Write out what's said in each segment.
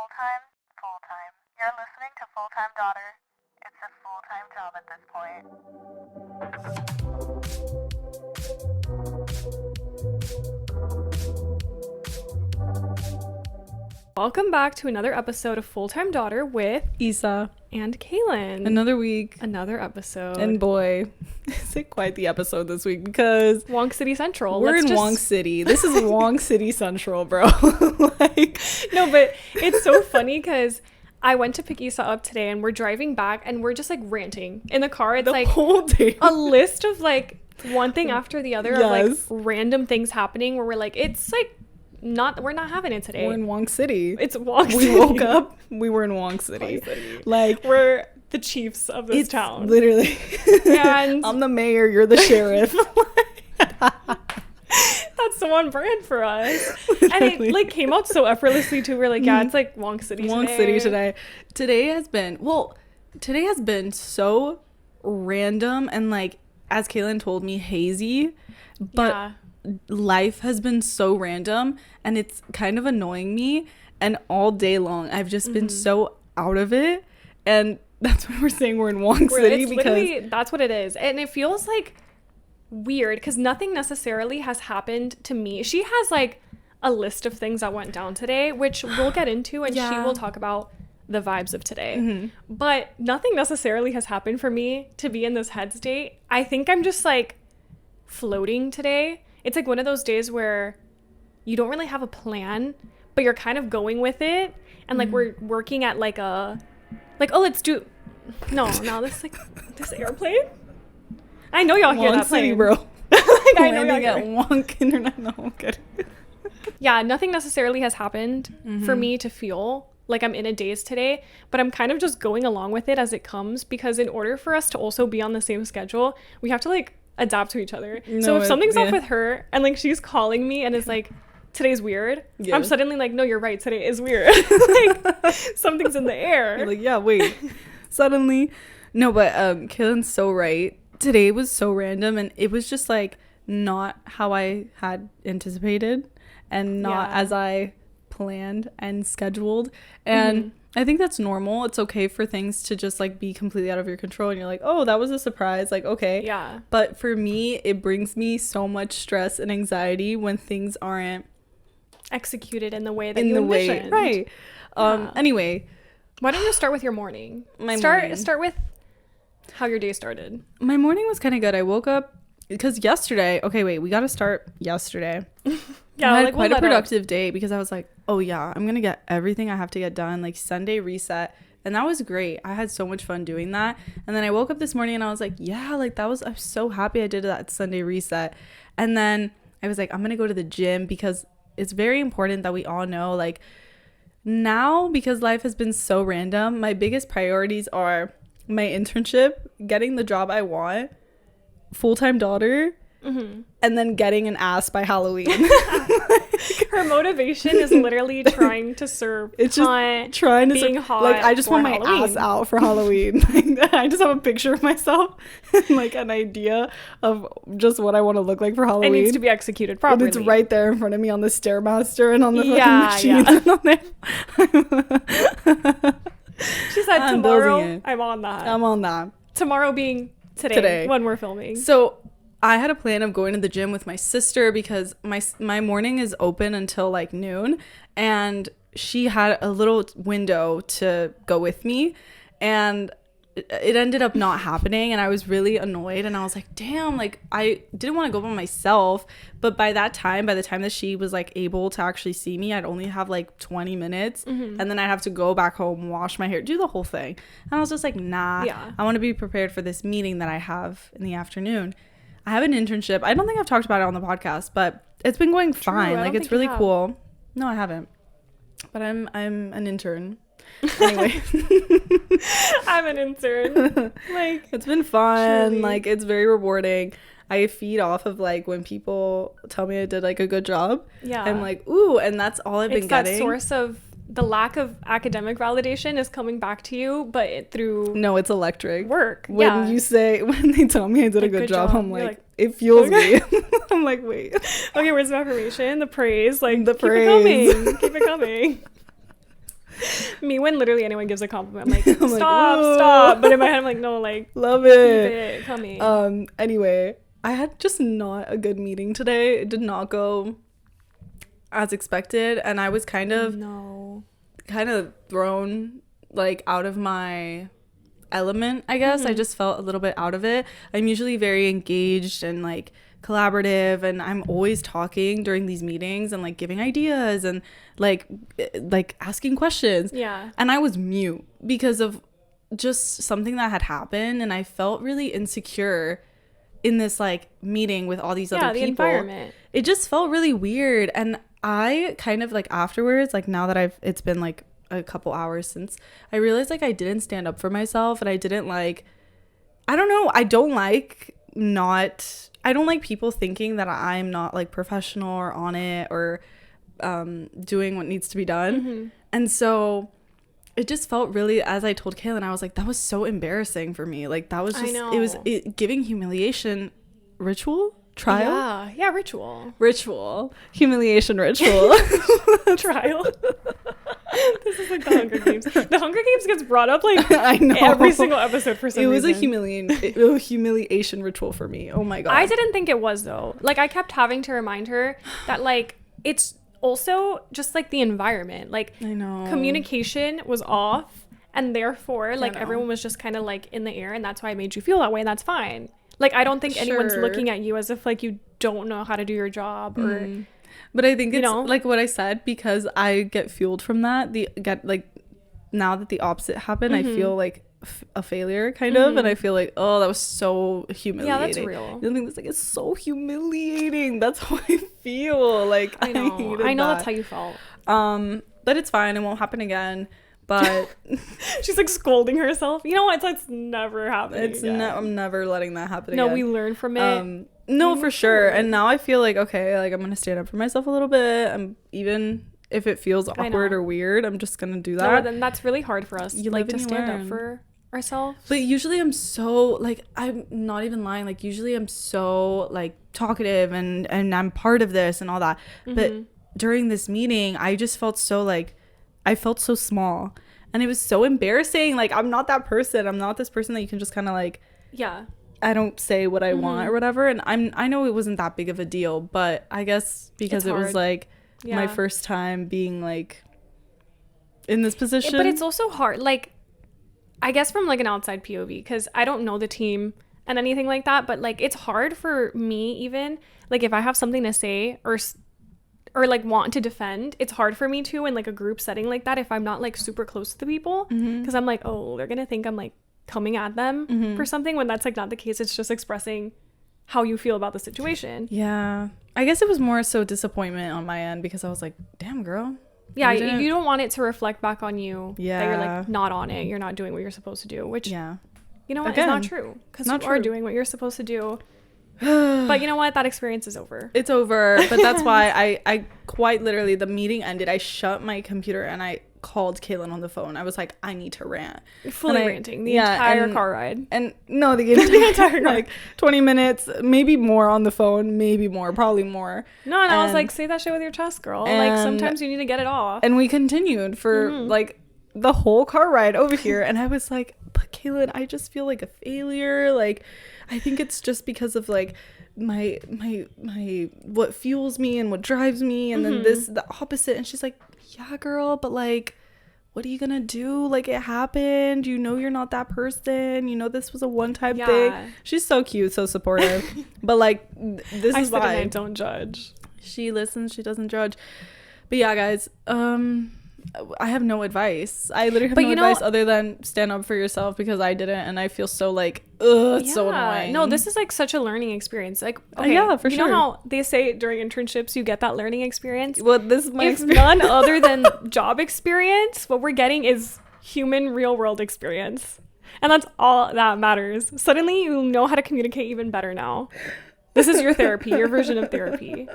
full-time? Full-time. You're listening to Full-Time Daughter. It's a full-time job at this point. Welcome back to another episode of Full-Time Daughter with Isa and Cailyn. Another week. Another episode. And boy, is it quite the episode this week because Wonk City Central. We're in Wonk City. This is Wonk City Central, bro. No, but it's so funny because I went to pick Isa up today and we're driving back and we're just like ranting in the car. It's the like whole day. A list of like one thing after the other of like Yes. random things happening where we're like, it's like we're not having it today. We're in Wonk City. It's Wonk City. We woke up, we were in Wonk City. Like, we're the chiefs of this town. Literally. And I'm the mayor, you're the sheriff. That's so on brand for us. And it like came out so effortlessly too. We're like, yeah, it's like Wonk City today. Wonk City today. Today has been so random and like, as Cailyn told me, hazy. But yeah. Life has been so random and it's kind of annoying me. And all day long, I've just been so out of it. And that's why we're saying we're in Wonk City, because that's what it is. And it feels like weird because nothing necessarily has happened to me. She has like a list of things that went down today, which we'll get into, and she will talk about the vibes of today. But nothing necessarily has happened for me to be in this head state. I think I'm just like floating today. It's like one of those days where you don't really have a plan, but you're kind of going with it. And like we're working at like oh, let's do this airplane. I know y'all hear Wonk that City, plane, bro. Like, I know y'all Landing hear at Wonk Internet. No, I'm kidding. Yeah, nothing necessarily has happened for me to feel like I'm in a daze today, but I'm kind of just going along with it as it comes, because in order for us to also be on the same schedule, we have to like adapt to each other. So if something's off with her and like she's calling me and is like, today's weird, I'm suddenly like, no, you're right, today is weird. Like something's in the air. You're like, yeah, wait. Suddenly. No, but Cailyn's so right. Today was so random and it was just like not how I had anticipated and not as I planned and scheduled. And I think that's normal. It's okay for things to just like be completely out of your control and you're like, oh, that was a surprise, like, okay. Yeah. But for me, it brings me so much stress and anxiety when things aren't executed in the way that you envisioned. Right. Anyway, why don't you start with your morning? Start with how your day started. My morning was kind of good. I woke up because we got to start yesterday. Yeah, I had quite a productive day because I was like, oh yeah, I'm gonna get everything I have to get done, like Sunday reset, and that was great. I had so much fun doing that. And then I woke up this morning and I was like, yeah, like I'm so happy I did that Sunday reset. And then I was like, I'm gonna go to the gym because it's very important that we all know, like, now, because life has been so random, my biggest priorities are my internship, getting the job I want, full-time daughter, and then getting an ass by Halloween. Her motivation is literally trying to serve. It's just trying to being hot. Like, I just want my Halloween. ass out for Halloween. Like, I just have a picture of myself and like an idea of just what I want to look like for Halloween. It needs to be executed properly. And it's right there in front of me on the Stairmaster and on the fucking machines. And on there. She said tomorrow. I'm on that. I'm on that. Tomorrow being today when we're filming. So I had a plan of going to the gym with my sister because my morning is open until like noon, and she had a little window to go with me, and it ended up not happening, and I was really annoyed, and I was like, damn, like I didn't want to go by myself, but by the time that she was like able to actually see me, I'd only have like 20 minutes and then I'd have to go back home, wash my hair, do the whole thing, and I was just like, nah, I want to be prepared for this meeting that I have in the afternoon. I have an internship. I don't think I've talked about it on the podcast, but it's been going fine. Like, it's really cool. No, I haven't, but I'm an intern. Anyway. I'm an intern. Like, it's been fun. Truly. Like, it's very rewarding. I feed off of like when people tell me I did like a good job. Yeah. I'm like, ooh, and that's all I've been getting. It's that source of the lack of academic validation is coming back to you, but through it's electric work. When they tell me I did a good job, I'm like, it fuels me. I'm like, wait, okay, where's the affirmation, the praise, like the praise. Keep it coming. Me, when literally anyone gives a compliment, I'm like, I'm like, stop, "Whoa." stop. But in my head, I'm like, no, like, Love keep it. it coming. Anyway, I had just not a good meeting today. It did not go as expected, and I was kind of thrown like out of my element, I guess. I just felt a little bit out of it. I'm usually very engaged and like collaborative, and I'm always talking during these meetings and like giving ideas and like asking questions. Yeah. And I was mute because of just something that had happened, and I felt really insecure in this like meeting with all these other people. The environment. It just felt really weird, and I kind of like afterwards, like now that it's been like a couple hours since, I realized like I didn't stand up for myself, and I didn't like, I don't know, I don't like people thinking that I'm not like professional or on it or doing what needs to be done. And so it just felt really, as I told Cailyn, I was like, that was so embarrassing for me. Like that was just, it was giving humiliation ritual. Trial? Yeah, ritual. Humiliation ritual. Trial. This is like the Hunger Games. The Hunger Games gets brought up like I know. every single episode for some reason. It was a humiliation ritual for me. Oh my god. I didn't think it was though. Like I kept having to remind her that like it's also just like the environment. Like I know. Communication was off, and therefore like everyone was just kind of like in the air, and that's why I made you feel that way, and that's fine. Like I don't think anyone's looking at you as if like you don't know how to do your job or But I think it's like what I said, because I get fueled from that. Now that the opposite happened, I feel like a failure kind of, and I feel like, oh, that was so humiliating. Yeah, that's real. The thing is like, it's so humiliating. That's how I feel. Like I know that's how you felt. But it's fine. It won't happen again. But she's like scolding herself. You know what? It's never happening. I'm never letting that happen again. No, we learn from it. No, for sure. And now I feel like, okay, like I'm gonna stand up for myself a little bit. Even if it feels awkward or weird, I'm just gonna do that. No, then that's really hard for us. You like to stand up for ourselves. But usually I'm so like, I'm not even lying. Like usually I'm so like talkative and I'm part of this and all that. But during this meeting, I just felt so like, I felt so small, and it was so embarrassing. Like I'm not that person. I'm not this person that you can just kind of like, I don't say what I want or whatever. And I know it wasn't that big of a deal, but I guess because it was like my first time being like in this position. But it's also hard. Like, I guess from like an outside POV, because I don't know the team and anything like that, but like it's hard for me, even like if I have something to say or like want to defend, it's hard for me to in like a group setting like that if I'm not like super close to the people, because I'm like, oh, they're gonna think I'm like coming at them for something, when that's like not the case. It's just expressing how you feel about the situation. Yeah, I guess it was more so disappointment on my end, because I was like, damn girl. Yeah, you don't want it to reflect back on you that you're like not on it, you're not doing what you're supposed to do, which you know what, it's not true, because you are doing what you're supposed to do. But you know what, that experience is over. It's over. But that's why I quite literally, the meeting ended, I shut my computer and I called Cailyn on the phone. I was like, I need to rant. Fully ranting the entire car ride. And no, the entire like 20 minutes, maybe more on the phone, probably more. No, and I was like, say that shit with your chest, girl. Like sometimes you need to get it off. And we continued for like the whole car ride over here, and I was like, but Cailyn, I just feel like a failure. Like I think it's just because of like my what fuels me and what drives me, and then the opposite. And she's like, yeah girl, but like what are you gonna do? Like it happened, you know, you're not that person, you know, this was a one-time thing. She's so cute, so supportive. But like this is why I don't judge. She listens, she doesn't judge. But yeah guys, I have no advice. I literally have no advice other than stand up for yourself, because I didn't, and I feel so like, it's so annoying. No, this is like such a learning experience. Like, okay, for sure. You know how they say during internships you get that learning experience? Well, this is my experience. None other than job experience, what we're getting is human real world experience. And that's all that matters. Suddenly you know how to communicate even better now. This is your therapy, your version of therapy.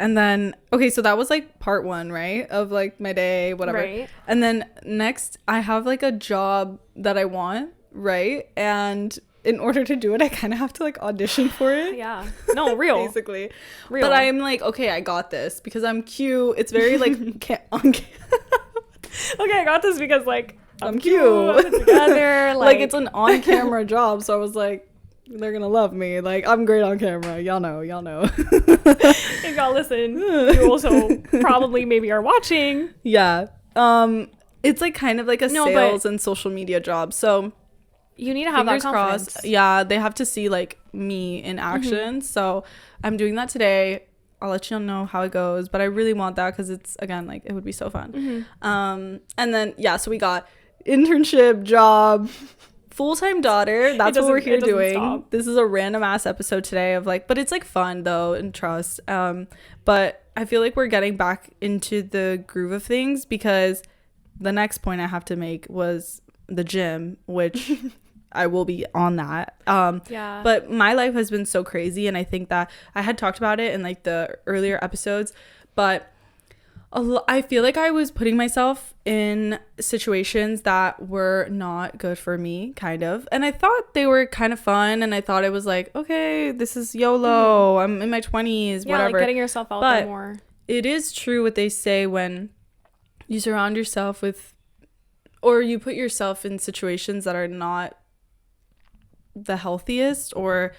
And then, okay, so that was like part one, right? Of like my day, whatever. Right. And then next, I have like a job that I want, right? And in order to do it, I kind of have to like audition for it. Yeah. No, real. Basically. Real. But I'm like, okay, I got this, because I'm cute. It's very like, what Okay, I got this because like I'm cute. I'm together. Like it's an on-camera job, so I was like, they're gonna love me. Like I'm great on camera. Y'all know. If y'all listen, you also probably maybe are watching. Yeah. It's like kind of like a sales and social media job. So you need to have that fingers confidence. crossed. Yeah, they have to see like me in action. So I'm doing that today. I'll let you know how it goes, but I really want that because it's, again, like it would be so fun. And then so we got internship, job, full-time daughter. That's what we're here doing. Stop. This is a random ass episode today of like, but it's like fun though, and trust. But I feel like we're getting back into the groove of things because the next point I have to make was the gym, which I will be on that. But my life has been so crazy, and I think that I had talked about it in like the earlier episodes, but I feel like I was putting myself in situations that were not good for me, kind of, and I thought they were kind of fun, and I thought it was like, okay, this is YOLO, I'm in my 20s, whatever. Like getting yourself out there more. It is true what they say when you surround yourself with, or you put yourself in situations that are not the healthiest or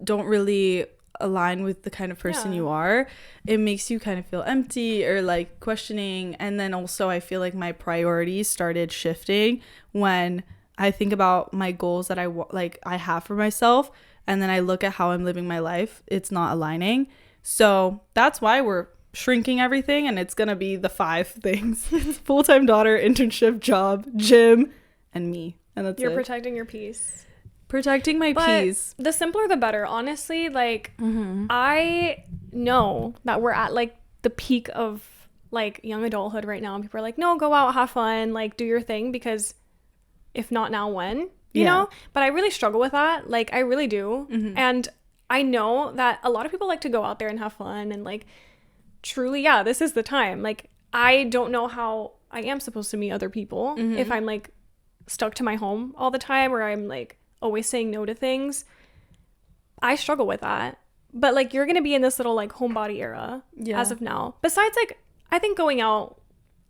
don't really align with the kind of person you are, it makes you kind of feel empty or like questioning. And then also I feel like my priorities started shifting when I think about my goals that I have for myself, and then I look at how I'm living my life, it's not aligning. So that's why we're shrinking everything, and it's gonna be the 5 things: full-time daughter, internship, job, gym, and me. And that's You're protecting your peace. Protecting my peace. The simpler the better, honestly. Like I know that we're at like the peak of like young adulthood right now, and people are like, no, go out, have fun, like do your thing, because if not now, when? You know? But I really struggle with that. Like I really do. And I know that a lot of people like to go out there and have fun, and like truly, this is the time. Like I don't know how I am supposed to meet other people if I'm like stuck to my home all the time, or I'm like always saying no to things. I struggle with that. But like you're gonna be in this little like homebody era as of now. Besides, like I think going out,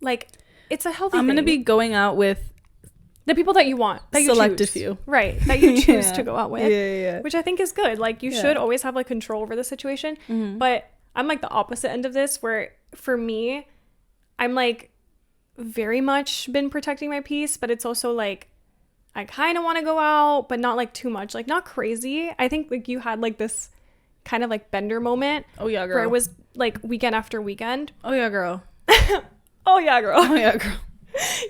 like it's a healthy thing. I'm gonna be going out with the people that you want, that you selected choose. few, right, that you choose to go out with, yeah. Which I think is good. Like you should always have like control over the situation. But I'm like the opposite end of this, where for me, I'm like very much been protecting my peace, but it's also like I kind of want to go out, but not like too much, like not crazy. I think like you had like this kind of like bender moment. Oh yeah, girl. Where it was like weekend after weekend. Oh yeah, girl. Oh yeah, girl. Oh yeah, girl.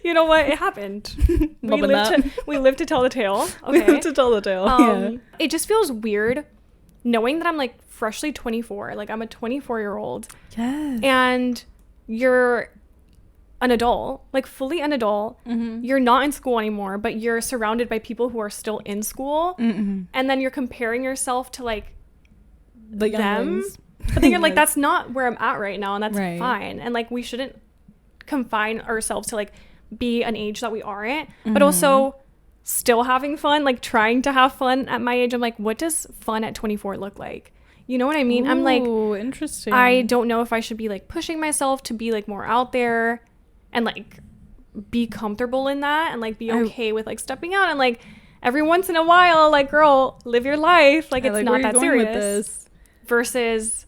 You know what? It happened. we lived to tell the tale. Okay. We lived to tell the tale. It just feels weird knowing that I'm like freshly 24. Like I'm a 24-year-old. Yes. And you're an adult, like fully an adult. You're not in school anymore, but you're surrounded by people who are still in school. And then you're comparing yourself to like the them. But then you're like, that's not where I'm at right now, and that's fine. And like we shouldn't confine ourselves to like be an age that we aren't, but also still having fun, like trying to have fun at my age. I'm like, what does fun at 24 look like? You know what I mean? I'm like, interesting. I don't know if I should be like pushing myself to be like more out there and like be comfortable in that, and like be okay with like stepping out, and like every once in a while, like girl, live your life, like it's not that serious, versus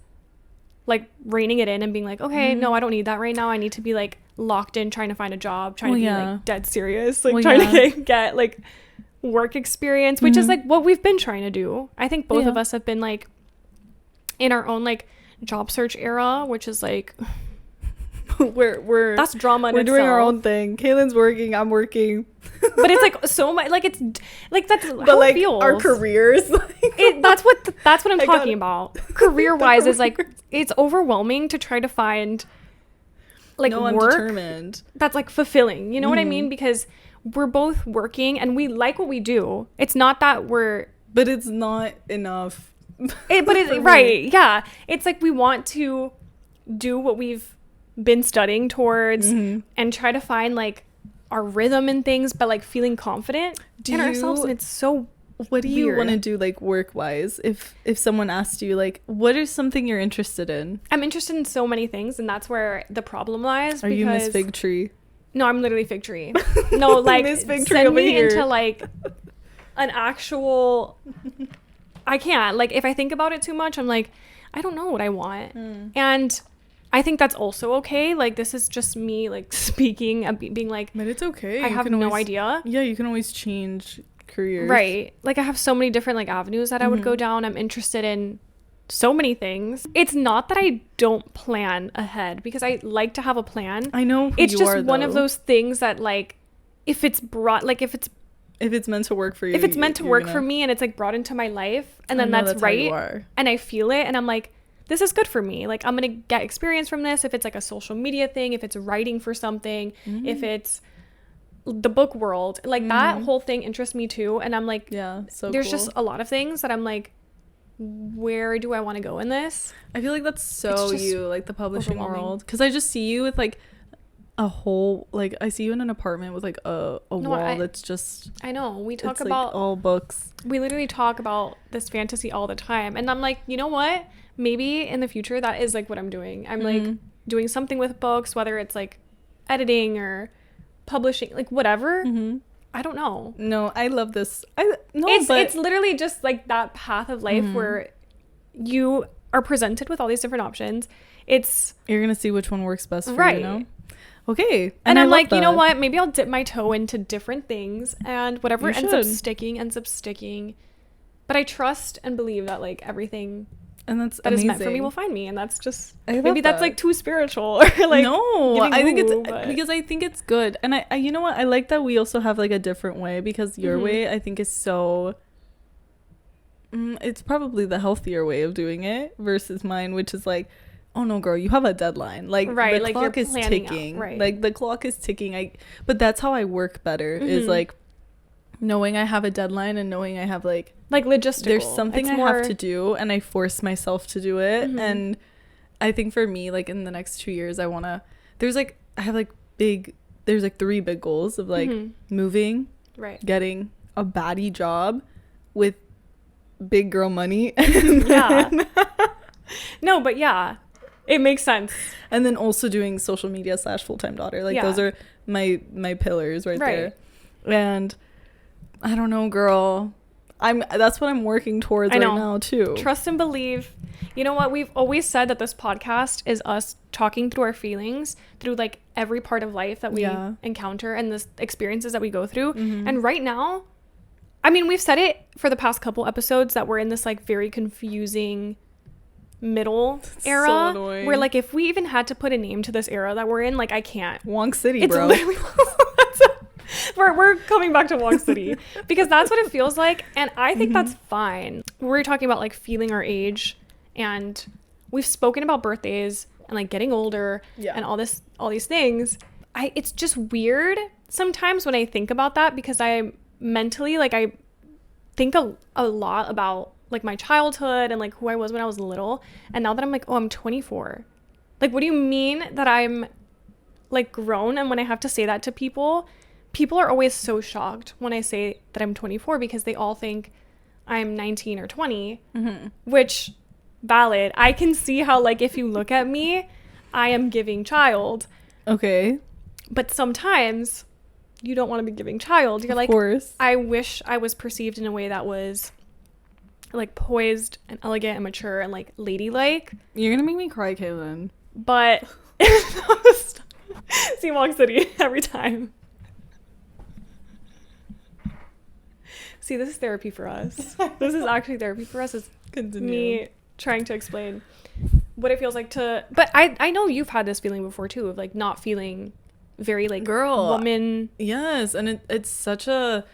like reining it in and being like, okay, no, I don't need that right now. I need to be like locked in trying to find a job, trying to be like dead serious, like trying to get like work experience, which is like what we've been trying to do. I think both of us have been like in our own like job search era, which is like we're that's drama in we're itself. Doing our own thing. Cailyn's working, I'm working, but it's like so much, like it's like that's but how like it feels. our careers, that's what I'm talking about. Career wise is like it's overwhelming to try to find like work that's like fulfilling, you know what I mean? Because we're both working and we like what we do. It's not that but it's not enough. Right, yeah, it's like we want to do what we've been studying towards and try to find like our rhythm and things, but like feeling confident in ourselves. And it's so what do you want to do like work wise if someone asked you like what is something you're interested in? I'm interested in so many things, and that's where the problem lies. Are you Miss Fig Tree? No, I'm literally fig tree. No, like Miss Fig Tree send over me here. into like an actual. I can't. Like if I think about it too much, I'm like, I don't know what I want, and I think that's also okay. Like this is just me like speaking, being like, But it's okay. I You have can no always- idea. Yeah, you can always change careers. Right. Like I have so many different like avenues that I would go down. I'm interested in so many things. It's not that I don't plan ahead because I like to have a plan. I know who It's you just are, one of though. those things that like if it's brought like if it's meant to work for you. if it's meant to you're work gonna- for me and it's like brought into my life and then I know that's how you right are. and I feel it and I'm like this is good for me. Like I'm gonna get experience from this. If it's like a social media thing, if it's writing for something, if it's the book world, like that whole thing interests me too. And I'm like, Yeah, so there's cool. just a lot of things that I'm like, where do I want to go in this? I feel like that's It's so just you, like the publishing overwhelming. world. Because I just see you with like a whole, like I see you in an apartment with like a wall that's just, I know we talk it's about like all books. we literally talk about this fantasy all the time and I'm like, you know what, maybe in the future that is like what I'm doing. I'm like doing something with books, whether it's like editing or publishing, like whatever. I don't know. No, I love this. It's literally just like that path of life where you are presented with all these different options. It's you're gonna see which one works best for right. you, know? Okay. And I I'm love like, you know that. what? Maybe I'll dip my toe into different things and whatever You ends up should. sticking, ends up sticking. But I trust and believe that like everything And that's that amazing. is meant for me will find me. And that's just, I love maybe that's that. like too spiritual or like, no, giving I think it's woo, but- because I think it's good. And I you know what? I like that we also have like a different way because your way I think is so it's probably the healthier way of doing it versus mine, which is like, oh no girl, you have a deadline. Like right, the like clock you're is planning out, ticking. right. Like the clock is ticking. But that's how I work better is like knowing I have a deadline and knowing I have like logistical. there's something It's I more, have to do and I force myself to do it. And I think for me, like in the next 2 years, I want to, there's like 3 big goals of like moving, right. getting a baddie job with big girl money. Yeah. No, but yeah, it makes sense. And then also doing social media / full-time daughter. Like Yeah. those are my pillars right Right. there. And I don't know, girl. That's what I'm working towards I right know. now too. Trust and believe. You know what? We've always said that this podcast is us talking through our feelings through like every part of life that we encounter and the experiences that we go through. And right now, I mean, we've said it for the past couple episodes that we're in this like very confusing middle era so annoying. where like if we even had to put a name to this era that we're in, like I can't. Wonk City, It's bro. literally we're coming back to Wonk City because that's what it feels like, and I think that's fine. We're talking about like feeling our age, and we've spoken about birthdays and like getting older and all these things. It's just weird sometimes when I think about that because I mentally like I think a lot about like my childhood and like who I was when I was little, and now that I'm like, oh, I'm 24. Like, what do you mean that I'm like grown? And when I have to say that to people are always so shocked when I say that I'm 24 because they all think I'm 19 or 20, which valid. I can see how like if you look at me, I am giving child. Okay. But sometimes you don't want to be giving child. You're like, Of course. I wish I was perceived in a way that was like poised and elegant and mature and like ladylike. You're gonna make me cry, Cailyn. But see Wonk City every time. See, this is therapy for us. This is actually therapy for us. Is me trying to explain what it feels like to. But I know you've had this feeling before too of like not feeling very like Girl. woman. Yes, and it's such a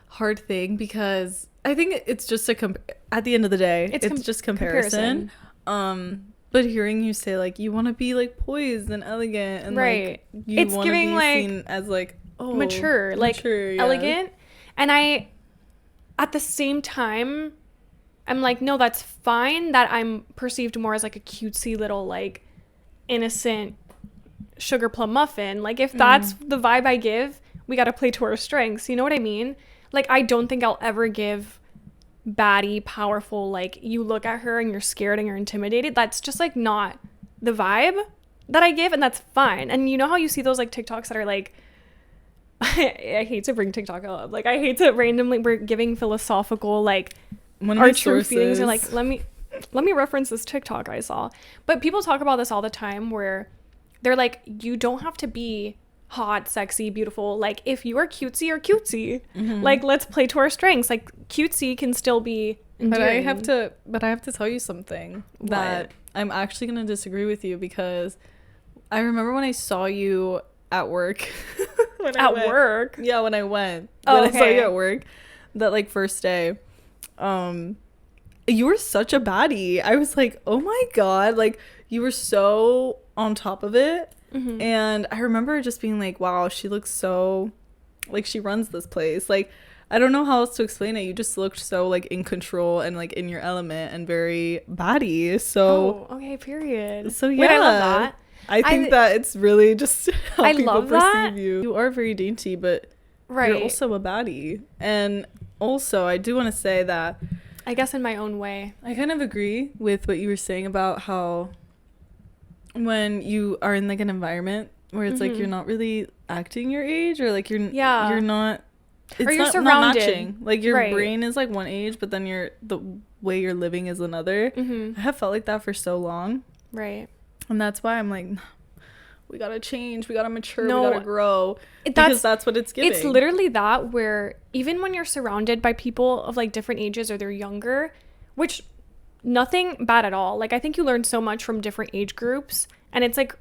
hard thing because I think it's just at the end of the day, it's just comparison. But hearing you say like you want to be like poised and elegant and Right. like you It's want to giving, be like, seen as like mature, like yeah. elegant. And I, at the same time, I'm like, no, that's fine that I'm perceived more as like a cutesy little like innocent sugar plum muffin. Like if that's the vibe I give, we got to play to our strengths. You know what I mean? Like I don't think I'll ever give baddie, powerful, like you look at her and you're scared and you're intimidated. That's just like not the vibe. that I give, and that's fine. And you know how you see those like TikToks that are like, I hate to bring TikTok up. Like, I hate to randomly, we're giving philosophical, like, our true feelings, and like, let me reference this TikTok I saw. But people talk about this all the time, where they're like, you don't have to be hot, sexy, beautiful. Like, if you are cutesy, you're cutesy. Like, let's play to our strengths. Like, cutesy can still be endearing. But I have to tell you something that I'm actually going to disagree with you, because I remember when I saw you at work. Work? Yeah, when I went. Oh, when okay. I saw you at work, that like first day, you were such a baddie. I was like, oh my God, like you were so on top of it. And I remember just being like, wow, she looks so, like, she runs this place. Like, I don't know how else to explain it. You just looked so like in control and like in your element and very baddie. So okay, period. So yeah, wait, I love that. I think that it's really just how I people love perceive that. you. You are very dainty, but you're also a baddie. And also, I do want to say that I guess in my own way, I kind of agree with what you were saying about how when you are in like an environment where it's like you're not really acting your age, or like you're not, it's or you're not surrounded. matching. Like your brain is like one age, but then the way you're living is another. I have felt like that for so long. Right. And that's why I'm like, we gotta change, we gotta mature, we gotta grow, because that's what it's giving. It's literally that, where even when you're surrounded by people of like different ages, or they're younger, which nothing bad at all. Like, I think you learn so much from different age groups, and it's like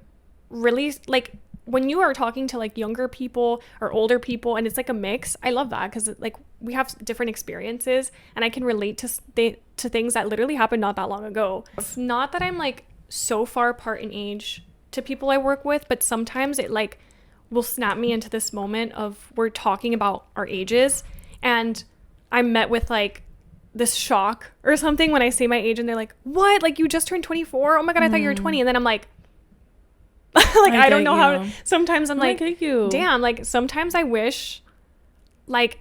really like when you are talking to like younger people or older people, and it's like a mix. I love that, because like we have different experiences, and I can relate to things that literally happened not that long ago. It's not that I'm like so far apart in age to people I work with, but sometimes it like will snap me into this moment of, we're talking about our ages, and I'm met with like this shock or something when I say my age, and they're like, what, like you just turned 24? Oh my God, I thought you were 20. And then I'm like like I don't know how. Sometimes I'm like, damn, like sometimes I wish like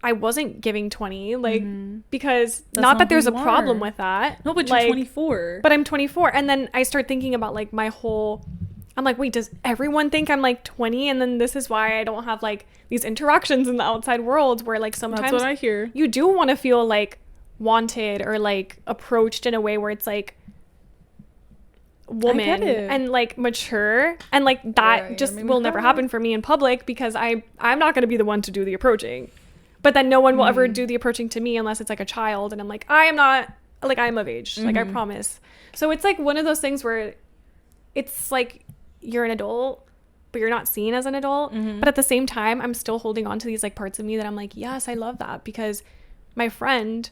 I wasn't giving 20, like, because not that there's a problem with that. No, but like, you're 24. But I'm 24. And then I start thinking about like my whole, I'm like, wait, does everyone think I'm like 20? And then this is why I don't have like these interactions in the outside world, where like sometimes that's what I hear. You do want to feel like wanted or like approached in a way where it's like woman and like mature, and like that just will never happen for me in public, because I'm not going to be the one to do the approaching. But then no one will ever do the approaching to me unless it's like a child, and I'm like, I am not, like, I'm of age, like I promise. So it's like one of those things where it's like you're an adult but you're not seen as an adult, but at the same time I'm still holding on to these like parts of me that I'm like, yes, I love that. Because my friend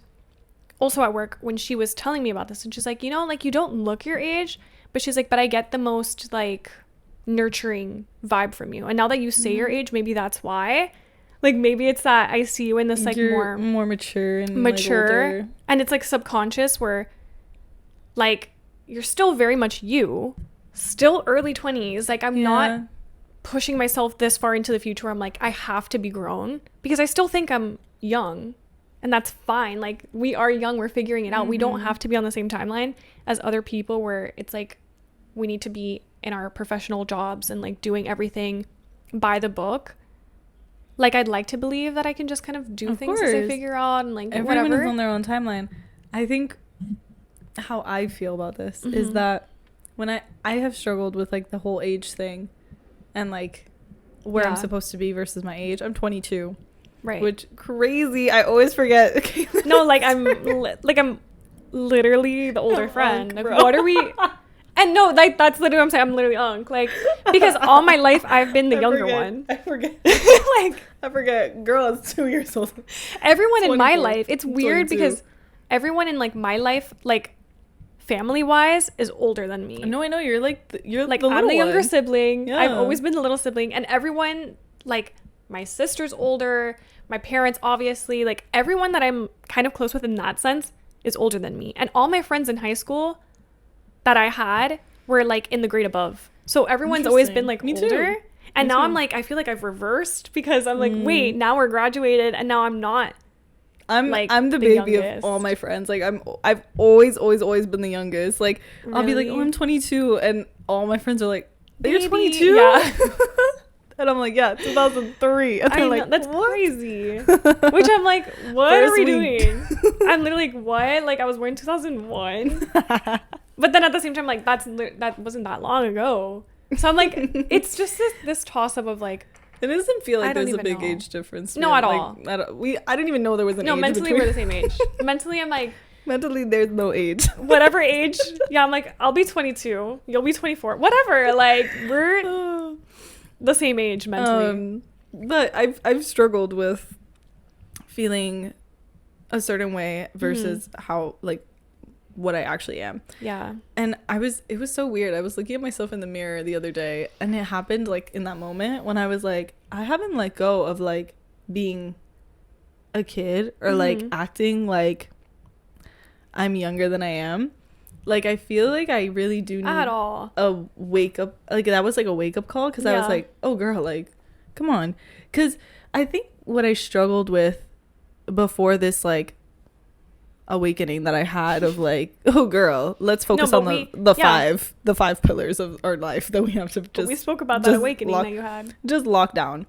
also at work, when she was telling me about this, and she's like, you know, like you don't look your age, but she's like, but I get the most like nurturing vibe from you, and now that you say your age, maybe that's why. Like maybe it's that I see you in this like you're more mature and mature, like, and it's like subconscious, where like you're still very much you, still early 20s. Like I'm not pushing myself this far into the future. I'm like, I have to be grown, because I still think I'm young, and that's fine. Like we are young, we're figuring it out. We don't have to be on the same timeline as other people, where it's like we need to be in our professional jobs and like doing everything by the book. Like, I'd like to believe that I can just kind of do things as I figure out, and like everyone whatever. is on their own timeline. I think how I feel about this is that when I have struggled with like the whole age thing, and like where I'm supposed to be versus my age. I'm 22, right? Which crazy. I always forget. Cailyn, no, like I'm literally the older friend. Like, what are we? And no, like that's literally what I'm saying. I'm literally unk, like, because all my life I've been the younger one. I forget. Like I forget. Girl is 2 years old. Everyone in my life, it's weird 22. Because everyone in like my life, like family wise, is older than me. No, I know you're like you're like I'm the younger one. sibling. Yeah. I've always been the little sibling, and everyone, like my sister's older, my parents obviously, like everyone that I'm kind of close with in that sense is older than me, and all my friends in high school that I had were like in the grade above. So everyone's always been like older. And now I'm like, I feel like I've reversed, because I'm like, wait, now we're graduated and now I'm not. I'm the baby youngest of all my friends. Like I've always been the youngest. Like really? I'll be like, oh, I'm 22, and all my friends are like, You're baby. 22? Yeah. And I'm like, yeah, 2003. And I they're know, like, that's what? crazy. Which I'm like, what are First we week. doing? I'm literally like, what? Like, I was born in 2001. But then at the same time, like, that wasn't that long ago. So I'm like, it's just this toss-up of like, It doesn't feel I like don't there's a even big know. age difference. No, man. at Like, all. I didn't even know there was an no, age mentally between. we're the same age. Mentally, I'm like, Mentally, there's no age. whatever age. Yeah, I'm like, I'll be 22. You'll be 24. Whatever. Like, we're the same age mentally. But I've struggled with feeling a certain way versus how, like, what I actually am. Yeah. And it was so weird. I was looking at myself in the mirror the other day, and it happened like in that moment when I was like, I haven't let go of like being a kid or like acting like I'm younger than I am. Like, I feel like I really do need At all. a wake up. Like, that was like a wake up call, because I was Yeah. like, oh girl, like, come on. Because I think what I struggled with before this like awakening that I had of like, oh girl, let's focus on the five pillars of our life that we have to just. But we spoke about that awakening that you had. Just lock down.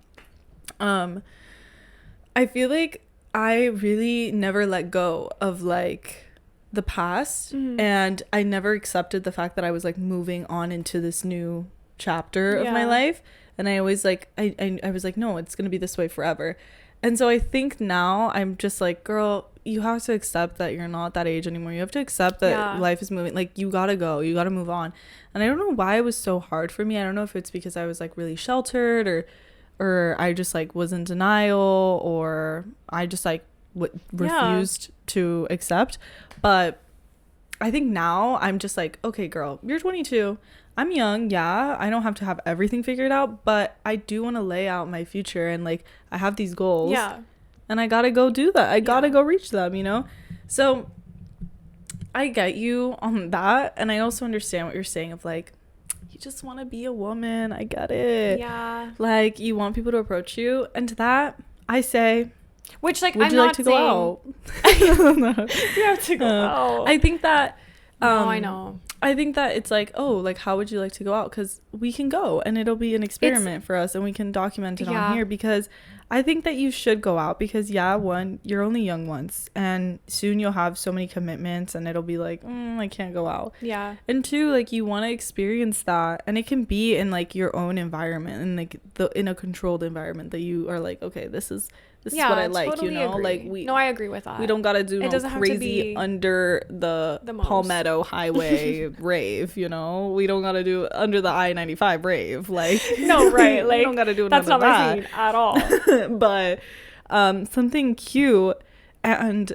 I feel like I really never let go of like the past, and I never accepted the fact that I was like moving on into this new chapter of my life. And I always like I was like, no, it's gonna be this way forever. And so I think now I'm just like, girl, you have to accept that you're not that age anymore. You have to accept that life is moving. Like, you gotta go. You gotta move on. And I don't know why it was so hard for me. I don't know if it's because I was like really sheltered, or I just like was in denial, or I just like refused to accept. But I think now I'm just like, okay, girl, you're 22. I'm young. Yeah, I don't have to have everything figured out, but I do want to lay out my future, and like I have these goals. Yeah. And I gotta go do that. I gotta go reach them, you know? So I get you on that. And I also understand what you're saying of like, you just want to be a woman. I get it. Yeah. Like, you want people to approach you. And to that, I say, Which, like, would I'm you not like to go out? You have to go out. I think that. No, I know. I think that it's like, oh, like, how would you like to go out? Because we can go, and it'll be an experiment for us, and we can document it on here, because I think that you should go out, because one, you're only young once, and soon you'll have so many commitments, and it'll be like, I can't go out. Yeah. And two, like, you want to experience that, and it can be in like your own environment, and like in a controlled environment that you are like, okay, this is what I like, totally you know. agree. Like, I agree with that. we don't gotta do no crazy under the Palmetto Highway rave, you know. We don't gotta do under the I-95 rave, like, no, right? Like, we don't gotta do that's not my that scene at all. But something cute and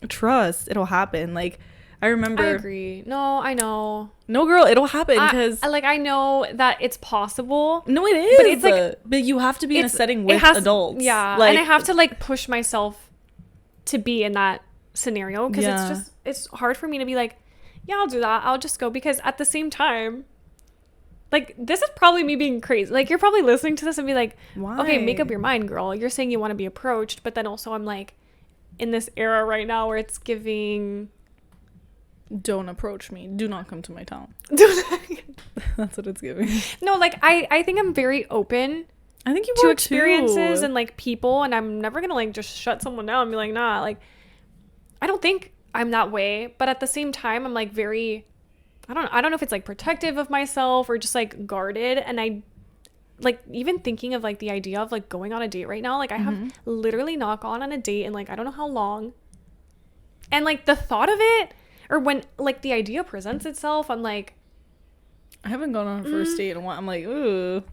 trust, it'll happen. Like, I remember. I agree. No, I know. No, girl, it'll happen, because I know that it's possible. no, it is. But it's like, but you have to be in a setting with adults. Yeah, like, and I have to like push myself to be in that scenario, because it's hard for me to be like, yeah, I'll do that. I'll just go, because at the same time, like, this is probably me being crazy. Like, you're probably listening to this and be like, why? Okay, make up your mind, girl. You're saying you want to be approached, but then also I'm like in this era right now where it's giving. Don't approach me. Do not come to my town. That's what it's giving. No, like, I think I'm very open I think you to were experiences too. and like people, and I'm never gonna like just shut someone down and be like, nah. Like, I don't think I'm that way, but at the same time, I'm like very, I don't know if it's like protective of myself or just like guarded. And I like, even thinking of like the idea of like going on a date right now, like I have literally not gone on a date in like I don't know how long, and like the thought of it, or when like the idea presents itself, I'm like, I haven't gone on a first date in a while. I'm like, ooh.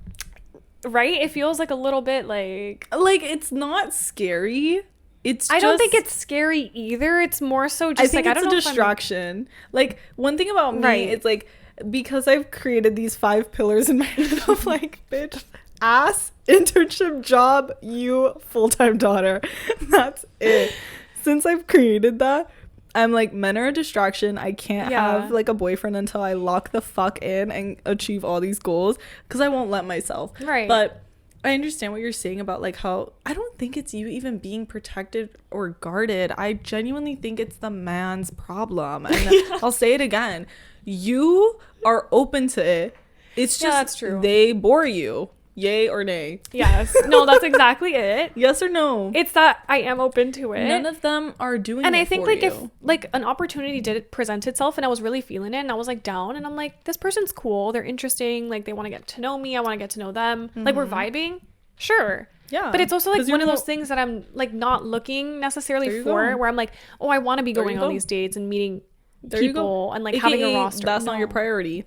Right? It feels like a little bit like It's not scary. I don't think it's scary either. It's more so just I think like, it's I don't know a distraction. Like, one thing about me, it's like, because I've created these 5 pillars in my head of like, bitch, ass, internship, job, you, full-time daughter. That's it. Since I've created that, I'm like, men are a distraction. I can't have like a boyfriend until I lock the fuck in and achieve all these goals, because I won't let myself. Right. But I understand what you're saying about like how I don't think it's you even being protected or guarded. I genuinely think it's the man's problem. And I'll say it again. You are open to it. It's just Yeah, that's true. they bore you. Yay or nay? Yes. No, that's exactly it. Yes or no? It's that I am open to it. None of them are doing and it I think for like you. if like an opportunity did present itself and I was really feeling it and I was like down and I'm like, this person's cool, they're interesting, like they want to get to know me, I want to get to know them, like we're vibing, sure. Yeah. But it's also like 'Cause one of you're those things that I'm like not looking necessarily There you for, go. where I'm like, oh, I want to be There going you on go. these dates and meeting There you go. people and like having a AKA, roster. That's not No. your priority.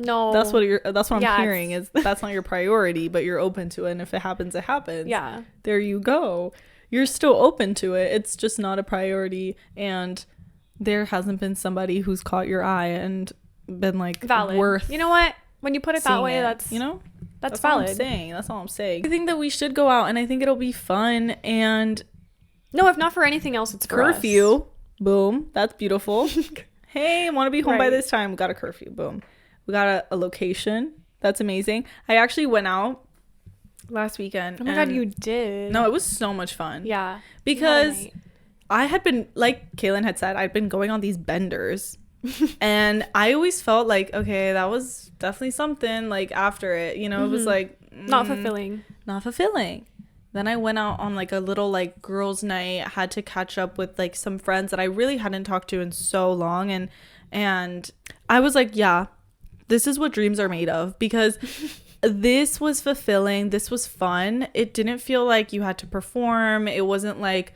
No. That's what I'm Yeah, hearing is that's not your priority, but you're open to it, and if it happens, it happens. Yeah. There you go. You're still open to it. It's just not a priority, and there hasn't been somebody who's caught your eye and been like Valid. worth. You know what? When you put it that seeing way, it, that's that's valid. all I'm saying. That's all I'm saying. I think that we should go out, and I think it'll be fun. And No, if not for anything else, it's for us. curfew. Boom. That's beautiful. Hey, I want to be home by Right. this time. We got a curfew. Boom. We got a location. That's amazing. I actually went out last weekend. Oh my god, and- you did. No, it was so much fun. Yeah. Because Night. I had been, like Cailyn had said, I'd been going on these benders. And I always felt like, okay, that was definitely something, like after it, you know, it was like Not fulfilling. not fulfilling. Then I went out on like a little like girls' night. I had to catch up with like some friends that I really hadn't talked to in so long, and I was like, yeah, this is what dreams are made of, because this was fulfilling. This was fun. It didn't feel like you had to perform. It wasn't like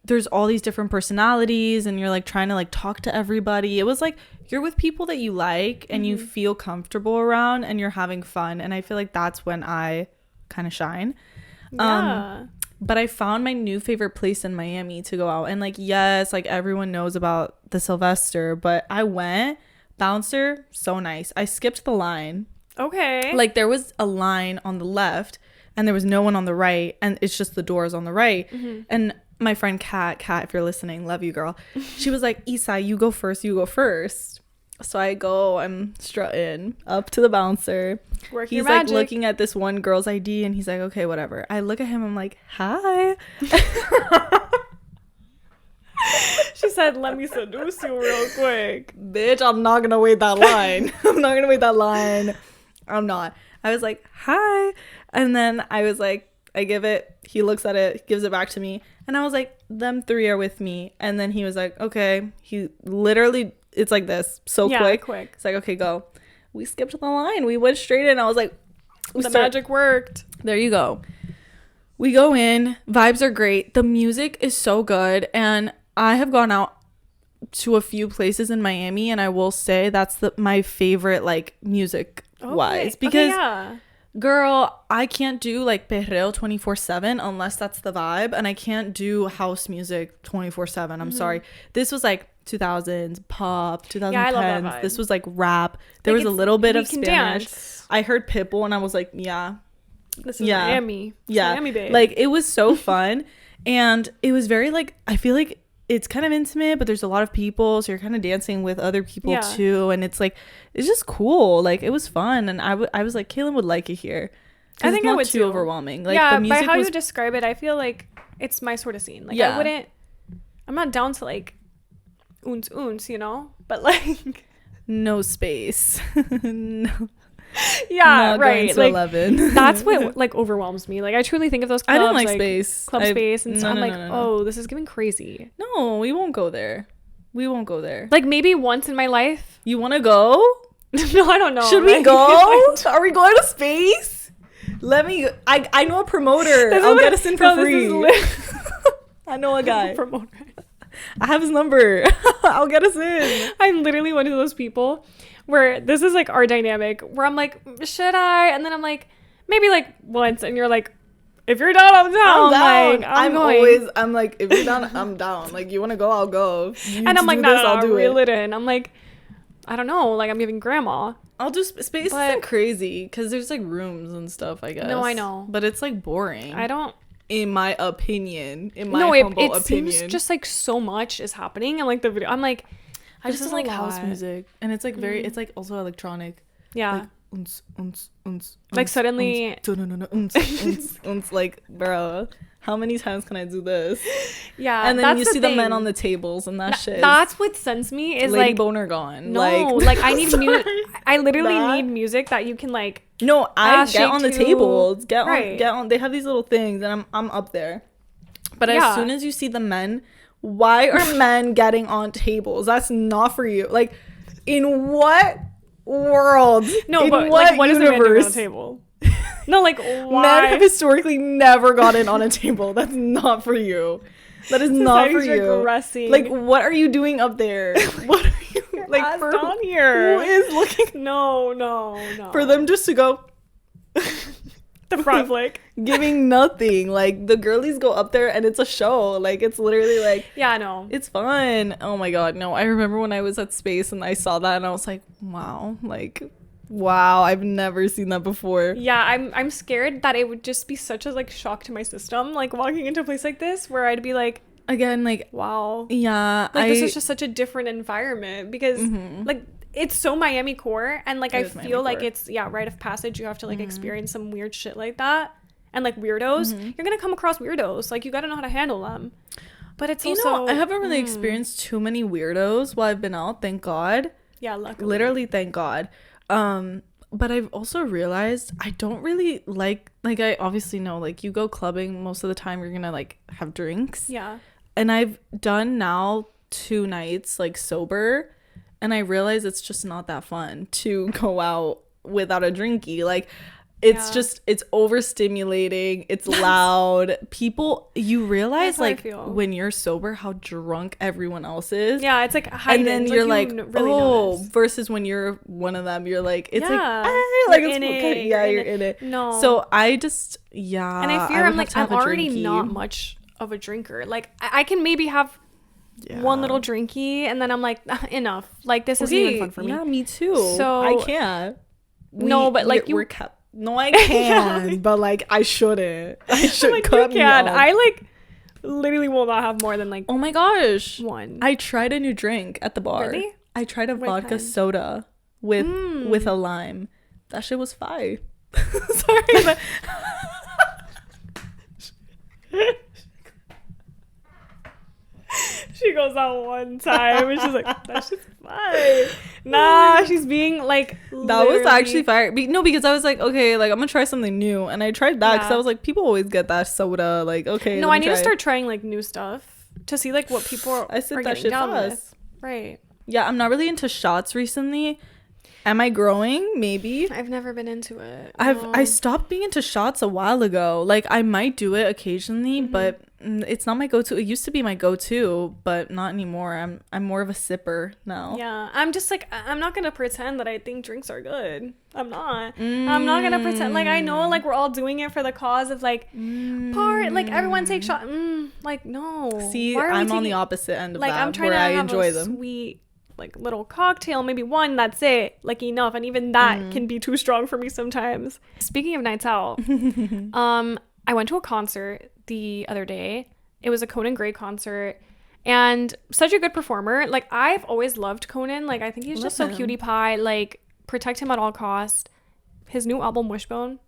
there's all these different personalities and you're like trying to like talk to everybody. It was like you're with people that you like and you feel comfortable around and you're having fun. And I feel like that's when I kind of shine. Yeah. But I found my new favorite place in Miami to go out. And like, yes, like everyone knows about the Sylvester, but I went. Bouncer, so nice. I skipped the line. Okay. Like there was a line on the left and there was no one on the right, and it's just the doors on the right. And my friend Kat, if you're listening, love you, girl. She was like, Isa, you go first. So I go, I'm strutting up to the bouncer. Work He's your like magic. looking at this one girl's ID and he's like, okay, whatever. I look at him, I'm like, hi. She said, let me seduce you real quick. Bitch, I'm not gonna wait that line. I'm not. I was like, hi. And then I was like, I give it, he looks at it, gives it back to me. And I was like, them three are with me. And then he was like, okay. He literally, it's like this, so quick. It's like, okay, go. We skipped the line. We went straight in. I was like, The magic worked. there you go. We go in. Vibes are great. The music is so good. And I have gone out to a few places in Miami, and I will say that's my favorite, like, music wise, because girl, I can't do like perreo 24/7 unless that's the vibe, and I can't do house music 24/7. I'm sorry. This was like 2000s pop, 2010s. Yeah, I love that vibe. This was like rap. There Like, was a little bit we of can Spanish. dance. I heard Pitbull and I was like, yeah, This is Yeah. Miami. It's yeah, Miami, babe. like it was so fun. And it was very like, I feel like it's kind of intimate, but there's a lot of people, so you're kind of dancing with other people Yeah. too, and it's like, it's just cool. Like it was fun, and I was like, Cailyn would like it here. I think I would too too. overwhelming. Like yeah, the music by how was you describe it, I feel like it's my sort of scene. Like Yeah. I'm not down to like oons, you know, but like no space. No, yeah, not going right. to Like 11. that's what like overwhelms me. Like I truly think of those clubs. I didn't like space. Club space, and so no, I'm no, like, no, no. oh, this is giving crazy. No, we won't go there. We won't go there. Like maybe once in my life. You want to go? No, I don't know. Should we Like, go? Are we going to space? Let me. I know a promoter. I'll get us in for free. I know a guy. Promoter. I have his number. I'll get us in. I'm literally one of those people where this is like our dynamic where I'm like, should I? And then I'm like, maybe like once, and you're like, if you're down, I'm down. I'm down. Like, I'm going. always. I'm like, if you're down, I'm down. Like you want to go, I'll go. You And I'm like, do no, this, no, I'll do reel it. it in. I'm like, I don't know. Like I'm giving grandma. I'll do space. But- Isn't crazy because there's like rooms and stuff. I guess. No, I know. But it's like boring. I don't. In my opinion. In my No, humble it opinion. seems just like so much is happening, and like the video, I'm like, I just this is like a house lot. music, and it's like very. It's like also electronic. Yeah. Like, Like, suddenly- like how many times can I do this? Yeah, And then that's you the see the men thing. on the tables and that shit. That's what sends me is Lady like boner gone. no, like I need music. sorry. I literally That- need music that you can like. No, I ass get shake on the to- tables. Get right. on. They have these little things, and I'm up there. But Yeah. as soon as you see the men, why are men getting on tables? That's not for you. Like, in what world? No, in but like, what is the man doing on universe? the table? No, like why? Men have historically never gotten on a table. That's not for you. That is not for Society's you. regressing. Like, what are you doing up there? What are you like ass for down here. Who is looking No. for them just to go? The front flick. Giving nothing. Like, the girlies go up there and it's a show. Like, it's literally like, Yeah, no. it's fun. Oh my god, no. I remember when I was at Space and I saw that and I was like, wow, I've never seen that before. Yeah, I'm scared that it would just be such a like shock to my system, like walking into a place like this where I'd be like, Again, like, wow, yeah, like this is just such a different environment because Mhm. like it's so Miami core and like It I is Miami feel like core. it's rite of passage. You have to like experience some weird shit like that and like weirdos. You're gonna come across weirdos. Like you got to know how to handle them. But it's also I haven't really experienced too many weirdos while I've been out, thank God. yeah, luckily. Literally, thank God. But I've also realized I don't really like I obviously know like you go clubbing most of the time you're gonna like have drinks. Yeah. And I've done now 2 nights like sober and I realize it's just not that fun to go out without a drinky. Like it's Yeah. just it's overstimulating, it's loud. People you realize That's how I like feel. when you're sober how drunk everyone else is. Yeah, it's like heightened. And then you're like, really oh, notice. versus when you're one of them, you're like, it's Yeah. like, hey, like You're it's in okay. it, Yeah, you're you're in in it. No. So I just, yeah. And I fear would I'm have like to I'm have a already drinky. not much of a drinker. Like I can maybe have Yeah. one little drinky and then I'm like enough. Like this isn't even fun for me. Yeah, me too. So- I can't. No, but, like, we're kept. No, I can, but like I shouldn't. I should like you cut me can. off. I like literally will not have more than like Oh my gosh. one. I tried a new drink at the bar. Really? I tried a What vodka kind? soda with Mm. a lime. That shit was fire. Sorry, but She goes out one time and she's like, that's just fine. Nah, she's being like that was literally- actually fire. No, because I was like, okay, like I'm gonna try something new, and I tried that because Yeah. I was like, people always get that soda. Like, okay, No, let I me need to try. start trying like new stuff to see like what people are I said that getting shit down fast. with. Right. Yeah, I'm not really into shots recently. Am I growing? Maybe. I've never been into it. I No. stopped being into shots a while ago. Like I might do it occasionally, Mm-hmm. but it's not my go-to. It used to be my go-to, but not anymore. I'm more of a sipper now. Yeah, I'm just like I'm not gonna pretend that I think drinks are good. I'm not. I'm not gonna pretend. Like I know, like we're all doing it for the cause of like part. Like everyone takes shot. Like no. See, Why are we I'm on the taking- opposite end of Like that, I'm trying where to I have enjoy a them. sweet like little cocktail, maybe one. That's it. Like enough, and even that can be too strong for me sometimes. Speaking of nights out, I went to a concert the other day. It was a Conan Gray concert. And such a good performer. Like, I've always loved Conan. Like, I think he's just so Love him. cutie pie. Like, protect him at all cost. His new album, Wishbone,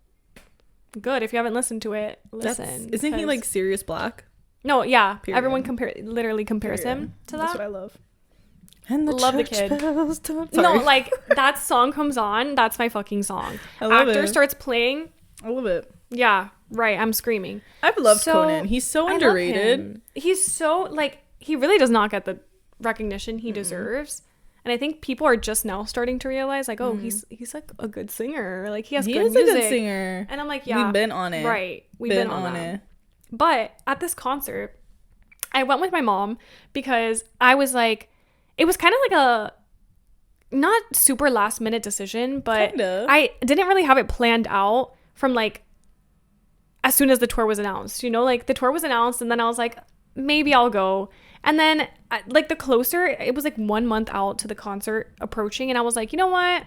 good. If you haven't listened to it, listen. Isn't he 'cause- like Sirius Black? No, yeah. Period. Everyone literally compares him to That's that. what I love. And the Love the church kid. bells don't- No, Sorry. like, that song comes on. That's my fucking song. I love Actor it. starts playing. I love it. Yeah, right. I'm screaming. I've loved So, Conan. He's so I love underrated. him. He's so like he really does not get the recognition he deserves. And I think people are just now starting to realize like, oh, he's like a good singer. Like he has He good is music. a good singer. And I'm like, yeah. We've been on it. Right. We've been on it. But at this concert, I went with my mom because I was like, it was kind of like a not super last minute decision, but Kinda. I didn't really have it planned out from like as soon as the tour was announced, you know, like the tour was announced and then I was like, maybe I'll go. And then like the closer, it was like 1 month out to the concert approaching. And I was like, you know what?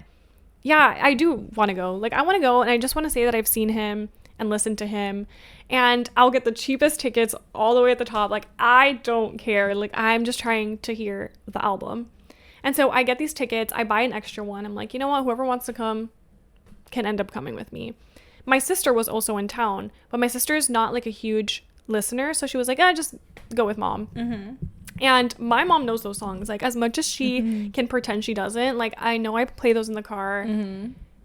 Yeah, I do want to go. Like I want to go. And I just want to say that I've seen him and listened to him. And I'll get the cheapest tickets all the way at the top. Like I don't care. Like I'm just trying to hear the album. And so I get these tickets. I buy an extra one. I'm like, you know what? Whoever wants to come can end up coming with me. My sister was also in town, but my sister is not like a huge listener, so she was like, just go with mom. And my mom knows those songs, like, as much as she can pretend she doesn't. Like, I know I play those in the car.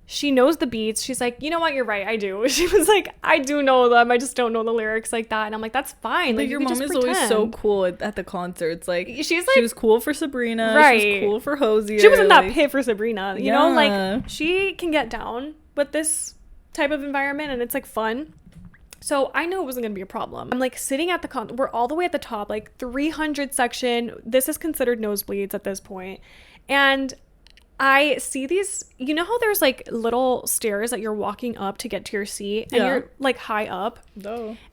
She knows the beats. She's like, you know what, you're right, I do. She was like, I do know them, I just don't know the lyrics like that. And I'm like, that's fine. But like, your you can mom just is always pretend. so cool at the concerts. Like, she's like, she was cool for Sabrina, right, she was cool for Hosier. she was in that like, pit for Sabrina, you know, like, she can get down with this type of environment, and it's like fun. So I knew it wasn't gonna be a problem. I'm like sitting at the we're all the way at the top, like 300 section. This is considered nosebleeds at this point. And I see these, you know how there's like little stairs that you're walking up to get to your seat, and you're like high up.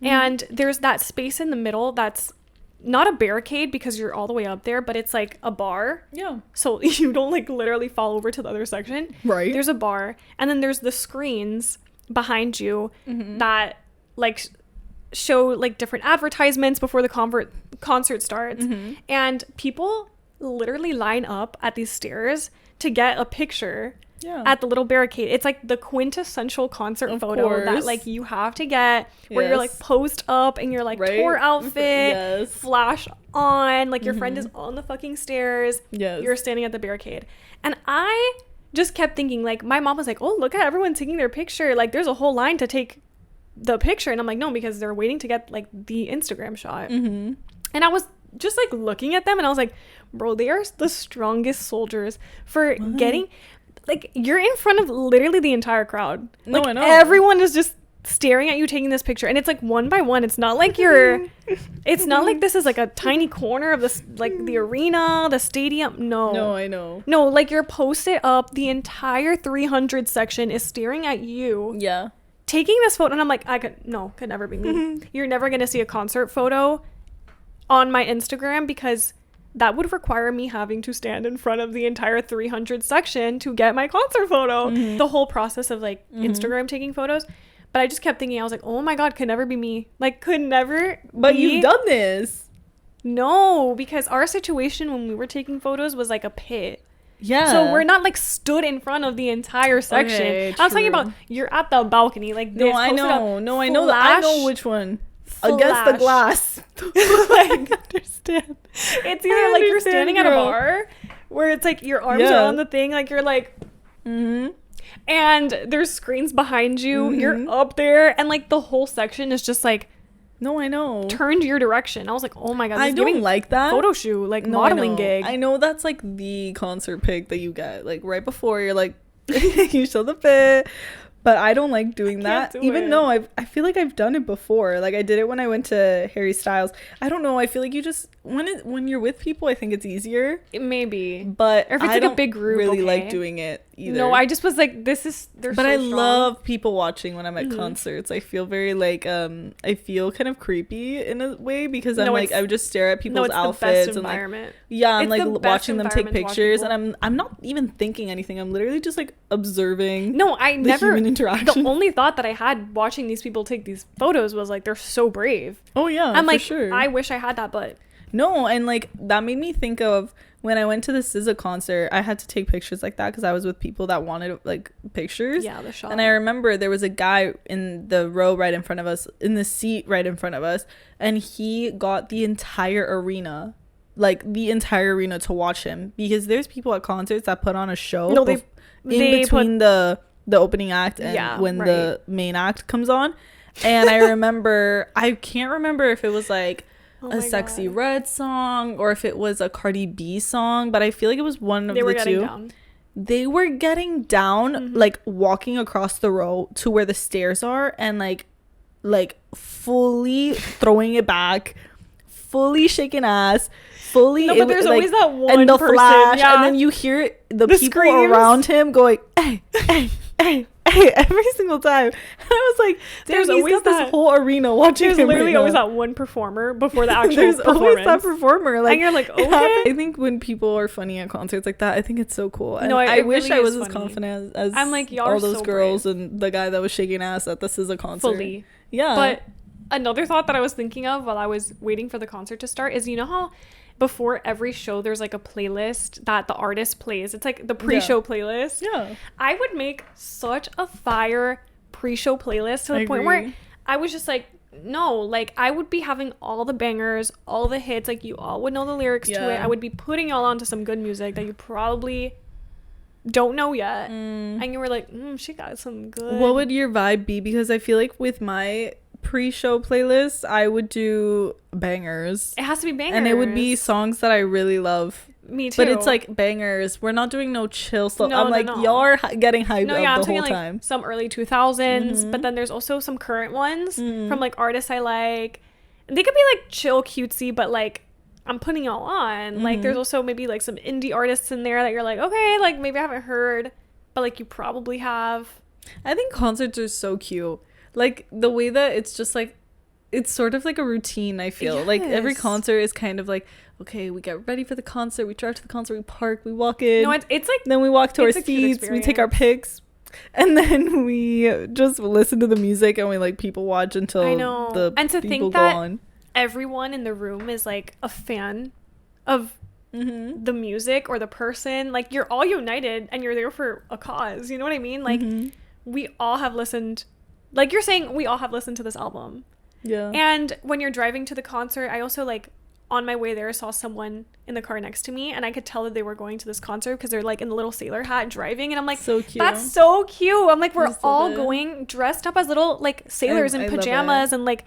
And there's that space in the middle that's not a barricade because you're all the way up there, but it's like a bar. So you don't like literally fall over to the other section. Right. There's a bar, and then there's the screens behind you that like show like different advertisements before the concert starts. And people literally line up at these stairs to get a picture at the little barricade. It's like the quintessential concert photo that like you have to get, where you're like posed up and you're like tour outfit, flash on, like your friend is on the fucking stairs, you're standing at the barricade. And I just kept thinking, like, my mom was like, oh, look at everyone taking their picture, like there's a whole line to take the picture. And I'm like, no, because they're waiting to get like the Instagram shot. And I was just like looking at them, and I was like, bro, they are the strongest soldiers for getting, like, you're in front of literally the entire crowd. No, like, I know. Everyone is just staring at you taking this picture, and it's like one by one. It's not like it's not like this is like a tiny corner of this, like the arena, the stadium. No, I know. No, like you're posted up. The entire 300 section is staring at you. Taking this photo, and I'm like, could never be me. You're never gonna see a concert photo on my Instagram, because that would require me having to stand in front of the entire 300 section to get my concert photo. The whole process of like Instagram taking photos. But I just kept thinking, I was like, oh my God, could never be me. Like, could never But be. you've done this. No, because our situation when we were taking photos was like a pit. So we're not like stood in front of the entire section. Okay, I was talking about, you're at the balcony, like this. I know that. I know which one. Against the glass. Like, understand. It's either like you're standing at a bar where it's like your arms are on the thing, like you're like, and there's screens behind you. You're up there, and like the whole section is just like, no, I know, turned your direction. I was like, oh my God, I don't like that photo shoot, like modeling gig. I know that's like the concert pic that you get like right before you're like you show the fit. But I don't like doing that, even though I feel like I've done it before. Like I did it when I went to Harry Styles. I don't know. I feel like you just when you're with people, I think it's easier. Maybe, but or if it's like a big group, really like doing it either. No, I just was like, they're but so I strong. love people watching when I'm at concerts. I feel very like I feel kind of creepy in a way, because I'm like, I would just stare at people's outfits and like, I'm like watching them take pictures, and I'm not even thinking anything. I'm literally just like observing. No, I never. Human interaction. The only thought that I had watching these people take these photos was like, they're so brave. Oh yeah, I'm like, sure. I wish I had that, but no. And like that made me think of when I went to the SZA concert. I had to take pictures like that because I was with people that wanted like pictures. The shot. And I remember there was a guy in the row right in front of us, in the seat right in front of us, and he got the entire arena, to watch him, because there's people at concerts that put on a show. No, they between the opening act and when the main act comes on. And I remember, I can't remember if it was like a Sexy Red song or if it was a Cardi B song, but I feel like it was one of the two. They were getting down, like walking across the row to where the stairs are, and like fully throwing it back, fully shaking ass, fully. No, but there's always that one and the person, flash, and then you hear the people screams around him going, hey, hey, hey, hey, every single time. And I was like, there's always this whole arena watching. There's literally always that one performer before the actual there's performance. Always that performer, like, and you're like, okay. I think when people are funny at concerts like that, I think it's so cool. And no, I wish really I was funny. as confident as I'm like, y'all all are those so girls brave. and the guy that was shaking ass at This Is a Concert. Fully. Yeah. But another thought that I was thinking of while I was waiting for the concert to start is, you know how before every show there's like a playlist that the artist plays? It's like the pre-show playlist. Yeah. I would make such a fire pre-show playlist to the point where I was just like, no, like I would be having all the bangers, all the hits, like you all would know the lyrics to it. I would be putting y'all onto some good music that you probably don't know yet. And you were like, she got some good. What would your vibe be? Because I feel like with my pre-show playlist, I would do bangers. It has to be bangers. And it would be songs that I really love. Me too. But it's like bangers. We're not doing no chill stuff. No, I'm like, y'all are getting hyped I'm the talking whole time. Like some early 2000s, but then there's also some current ones from like artists I like. And they could be like chill, cutesy, but like I'm putting y'all on. Like there's also maybe like some indie artists in there that you're like, okay, like maybe I haven't heard, but like you probably have. I think concerts are so cute. Like the way that it's just like, it's sort of like a routine, I feel. Like every concert is kind of like, okay, we get ready for the concert, we drive to the concert, we park, we walk in. No, it's like, then we walk to our seats, we take our pics, and then we just listen to the music and we like people watch until the and to people think go that on. Everyone in the room is like a fan of the music or the person. Like you're all united and you're there for a cause. You know what I mean? Like we all have listened, like you're saying, we all have listened to this album. Yeah. And when you're driving to the concert, I also like on my way there saw someone in the car next to me and I could tell that they were going to this concert because they're like in the little sailor hat driving, and I'm like, so cute. That's so cute. I'm like, we're all going dressed up as little like sailors in pajamas and like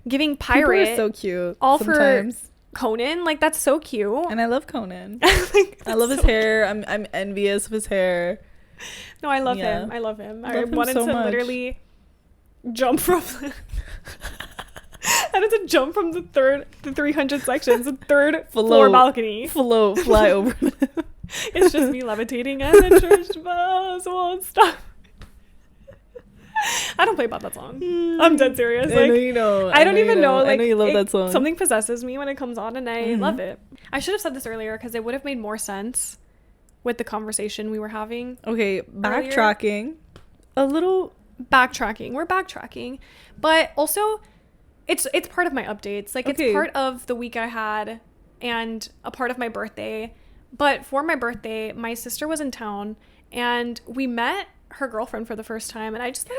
giving pirate. People are so cute. All sometimes. For Conan. Like that's so cute. And I love Conan. I love his hair. I'm envious of his hair. No, I love him. I love him. I him wanted so to much. literally jump from I had to jump from the 300 sections, the third floor balcony. Fly over. It's just me levitating and the church bells won't stop. I don't play about that song. I'm dead serious. Like, I know you know. I don't even know. Like, I know you love that song. Something possesses me when it comes on, and I love it. I should have said this earlier because it would have made more sense with the conversation we were having. Okay, backtracking. A little backtracking. We're backtracking, but also it's part of my updates. Like it's part of the week I had and a part of my birthday. But for my birthday, my sister was in town and we met her girlfriend for the first time, and I just thought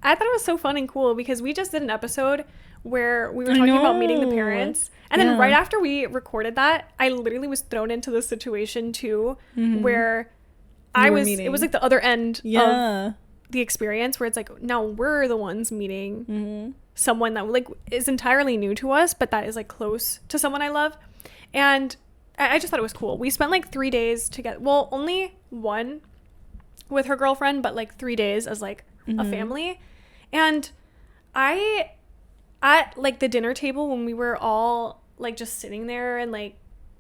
it was so fun and cool because we just did an episode where we were talking about meeting the parents, and then right after we recorded that, I literally was thrown into the situation too where it was like the other end of the experience where it's like now we're the ones meeting someone that like is entirely new to us, but that is like close to someone I love. And I just thought it was cool. We spent like 3 days together. Well, only one with her girlfriend, but like 3 days as like a family. And I, at like the dinner table when we were all like just sitting there and like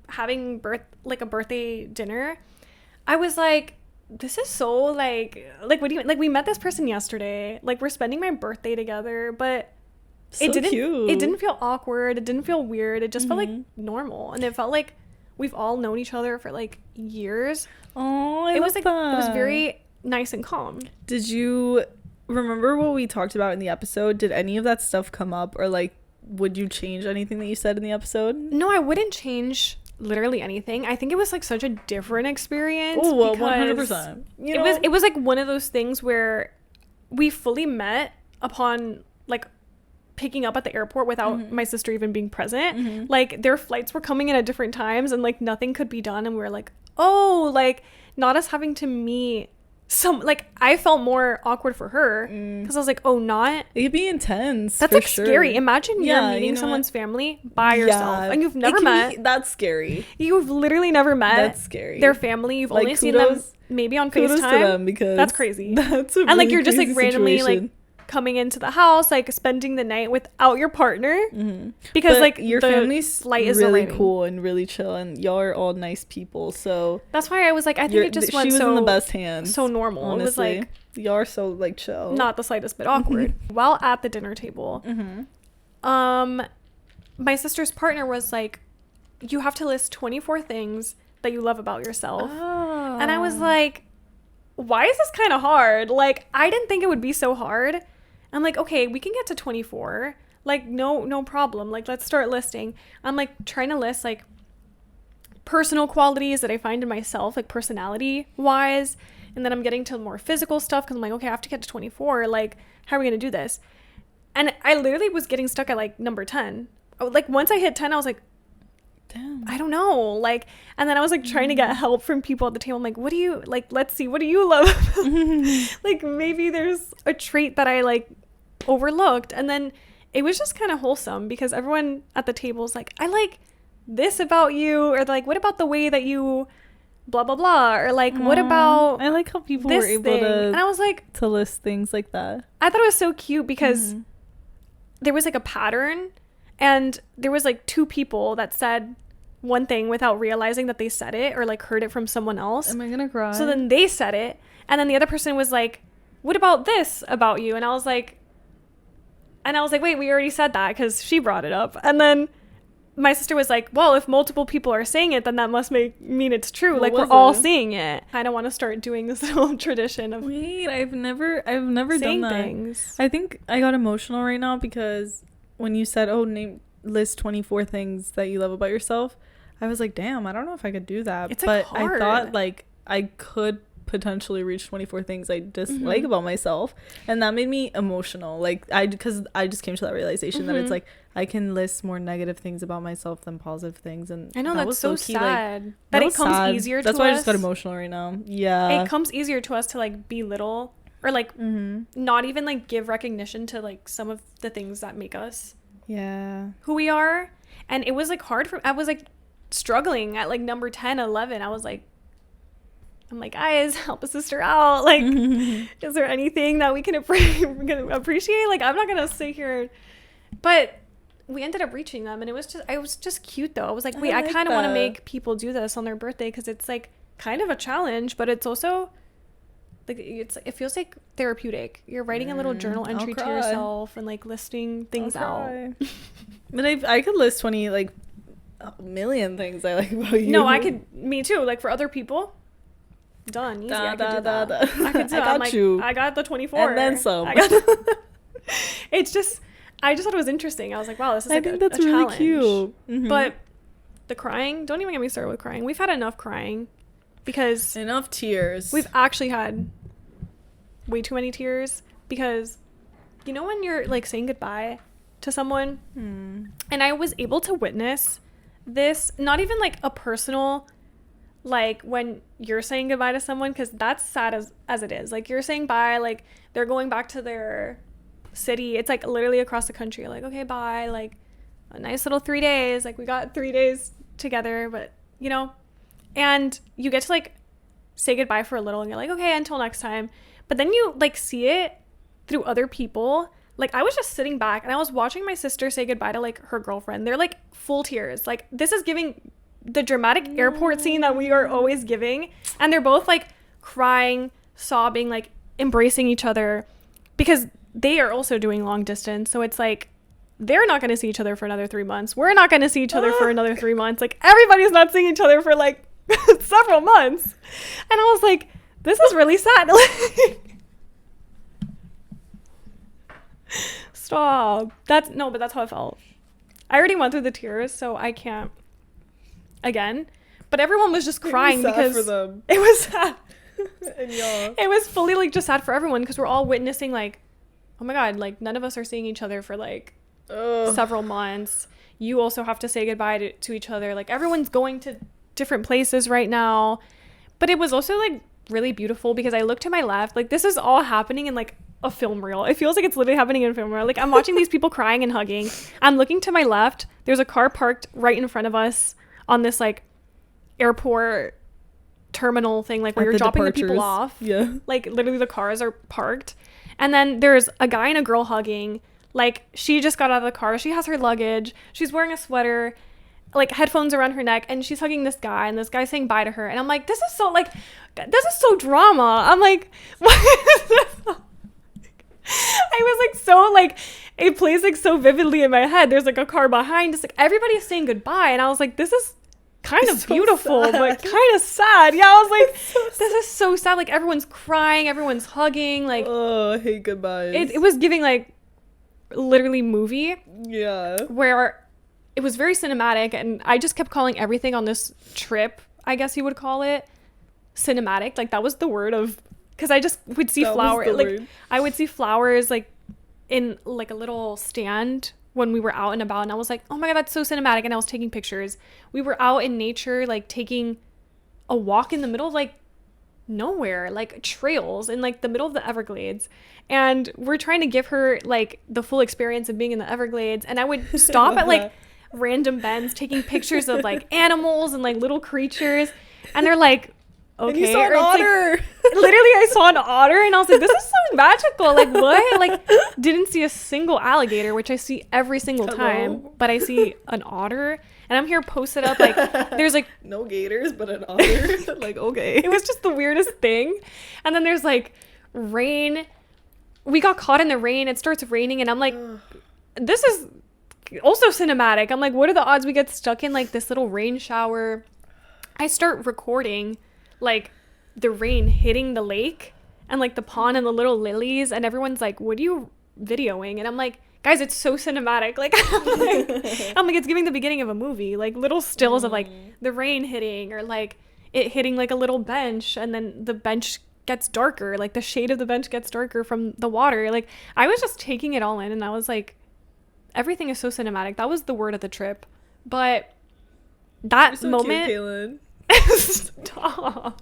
having a birthday dinner, I was like, this is so like what do you like, we met this person yesterday, like we're spending my birthday together, but it didn't feel awkward, it didn't feel weird, it just felt like normal, and it felt like we've all known each other for like years. It was very nice and calm. Did you remember what we talked about in the episode? Did any of that stuff come up, or like would you change anything that you said in the episode? No, I wouldn't change literally anything. I think it was like such a different experience. Oh, well, 100%. It was like one of those things where we fully met upon like picking up at the airport without my sister even being present. Like their flights were coming in at different times and like nothing could be done, and we were like, oh, like not us having to meet some, like I felt more awkward for her because I was like, oh, not, it could be intense. That's like scary. Imagine you're meeting someone's family by yourself and you've never met. That's scary. You've literally never met. That's scary. Their family. You've only seen them maybe on FaceTime. To them, because that's crazy. That's a really, and like you're just like randomly situation. like coming into the house, like spending the night without your partner because but like your family's flight is really cool and really chill, and y'all are all nice people, so that's why I was like, I think it just went she was so in the best hands, so normal. Honestly. It was like y'all are so like chill, not the slightest bit awkward. While at the dinner table, my sister's partner was like, you have to list 24 things that you love about yourself. And I was like, why is this kind of hard? Like I didn't think it would be so hard. I'm like, okay, we can get to 24. Like, no problem. Like, let's start listing. I'm like trying to list like personal qualities that I find in myself, like personality wise. And then I'm getting to more physical stuff because I'm like, okay, I have to get to 24. Like, how are we going to do this? And I literally was getting stuck at like number 10. Like once I hit 10, I was like, damn, I don't know. Like, and then I was like trying to get help from people at the table. I'm like, what do you like? Let's see. What do you love? Like maybe there's a trait that I like overlooked. And then it was just kind of wholesome because everyone at the table is like, I like this about you, or like, what about the way that you blah blah blah, or like, what about I like how people this were able thing? to And I was like, to list things like that. I thought it was so cute because there was like a pattern, and there was like 2 people that said one thing without realizing that they said it or like heard it from someone else. Am I gonna cry? So then they said it, and then the other person was like, what about this about you? And I was like, wait, we already said that because she brought it up. And then my sister was like, well, if multiple people are saying it, then that must mean it's true. What like we're was all it? seeing it. I don't want to start doing this little tradition of Wait, I've never saying done that. things. I think I got emotional right now because when you said, "Oh, list 24 things that you love about yourself," I was like, "Damn, I don't know if I could do that." It's like but hard. I thought like I could potentially reach 24 things I dislike about myself, and that made me emotional. Like because I just came to that realization that it's like I can list more negative things about myself than positive things, and I know that that's was so low-key, sad like, that it was comes sad. easier That's to why us. I just got emotional right now. Yeah, It comes easier to us to like belittle or like not even like give recognition to like some of the things that make us who we are. And it was like hard for, I was like struggling at like number 10, 11. I'm like, guys, help a sister out. Like, is there anything that we can appreciate? Like, I'm not gonna sit here, but we ended up reaching them, and it was just cute though. I was like, wait, I kind of want to make people do this on their birthday because it's like kind of a challenge, but it's also like it feels like therapeutic. You're writing a little journal entry to yourself and like listing things out. But I could list 20 like a million things I like about you. No, me too. Like for other people, done easy. I could do that. I could do that. I'm like, you. I got the 24 and then some. It's just, I just thought it was interesting. I was like, wow, this is like I think a that's really challenge. cute. But the crying, don't even get me started with crying. We've had enough crying because enough tears. we've actually had way too many tears because you know when you're like saying goodbye to someone, and I was able to witness this, not even like a personal, like when you're saying goodbye to someone, because that's sad as it is. Like you're saying bye, like they're going back to their city. It's like literally across the country. You're like, okay, bye. Like a nice little 3 days. Like we got 3 days together, but you know, and you get to like say goodbye for a little, and you're like, okay, until next time. But then you like see it through other people. Like I was just sitting back and I was watching my sister say goodbye to like her girlfriend. They're like full tears. Like this is giving the dramatic airport scene that we are always giving, and they're both like crying, sobbing, like embracing each other because they are also doing long distance. So it's like they're not going to see each other for another 3 months. We're not going to see each other for another 3 months. Like everybody's not seeing each other for like several months. And I was like, this is really sad. Stop. But that's how I felt. I already went through the tears, so I can't again. But everyone was just crying because for them. it was sad. And y'all. It was fully like just sad for everyone because we're all witnessing like, oh my god, like none of us are seeing each other for like several months. You also have to say goodbye to each other. Like everyone's going to different places right now. But it was also like really beautiful because I looked to my left, like this is all happening in like a film reel. It feels like it's literally happening in a film reel. Like I'm watching these people crying and hugging. I'm looking to my left. There's a car parked right in front of us on this like airport terminal thing, like where you're dropping the people off. Yeah. Like literally the cars are parked. And then there's a guy and a girl hugging. Like she just got out of the car. She has her luggage. She's wearing a sweater, like headphones around her neck, and she's hugging this guy, and this guy's saying bye to her. And I'm like, this is so drama. I'm like, what is this? I was like so like it plays like so vividly in my head. There's like a car behind us, like everybody's saying goodbye, and I was like, this is kind of so beautiful sad. But kind of sad. Yeah, I was like, this is so sad. Like everyone's crying, everyone's hugging. Like I hate goodbyes. It was giving like literally movie. Yeah. Where it was very cinematic, and I just kept calling everything on this trip, I guess you would call it, cinematic. Like that was the word of, because I just would see flowers. Like word. I would see flowers like in like a little stand when we were out and about, and I was like, oh my God, that's so cinematic. And I was taking pictures. We were out in nature, like taking a walk in the middle of like nowhere, like trails in like the middle of the Everglades. And we're trying to give her like the full experience of being in the Everglades. And I would stop at like random bends taking pictures of like animals and like little creatures. And they're like, okay. And you saw an otter. Like, literally, I saw an otter and I was like, this is so magical. Like, what? Like, didn't see a single alligator, which I see every single time, but I see an otter. And I'm here posted up, like, there's like no gators, but an otter. Like, okay. It was just the weirdest thing. And then there's like rain. We got caught in the rain. It starts raining, and I'm like, this is also cinematic. I'm like, what are the odds we get stuck in like this little rain shower? I start recording like the rain hitting the lake and like the pond and the little lilies, and everyone's like, what are you videoing? And I'm like, guys, it's so cinematic. Like, I'm like, it's giving the beginning of a movie, like little stills of like the rain hitting, or like it hitting like a little bench, and then the bench gets darker, like the shade of the bench gets darker from the water. Like, I was just taking it all in, and I was like, everything is so cinematic. That was the word of the trip. But that You're so moment, cute, Cailyn. Stop.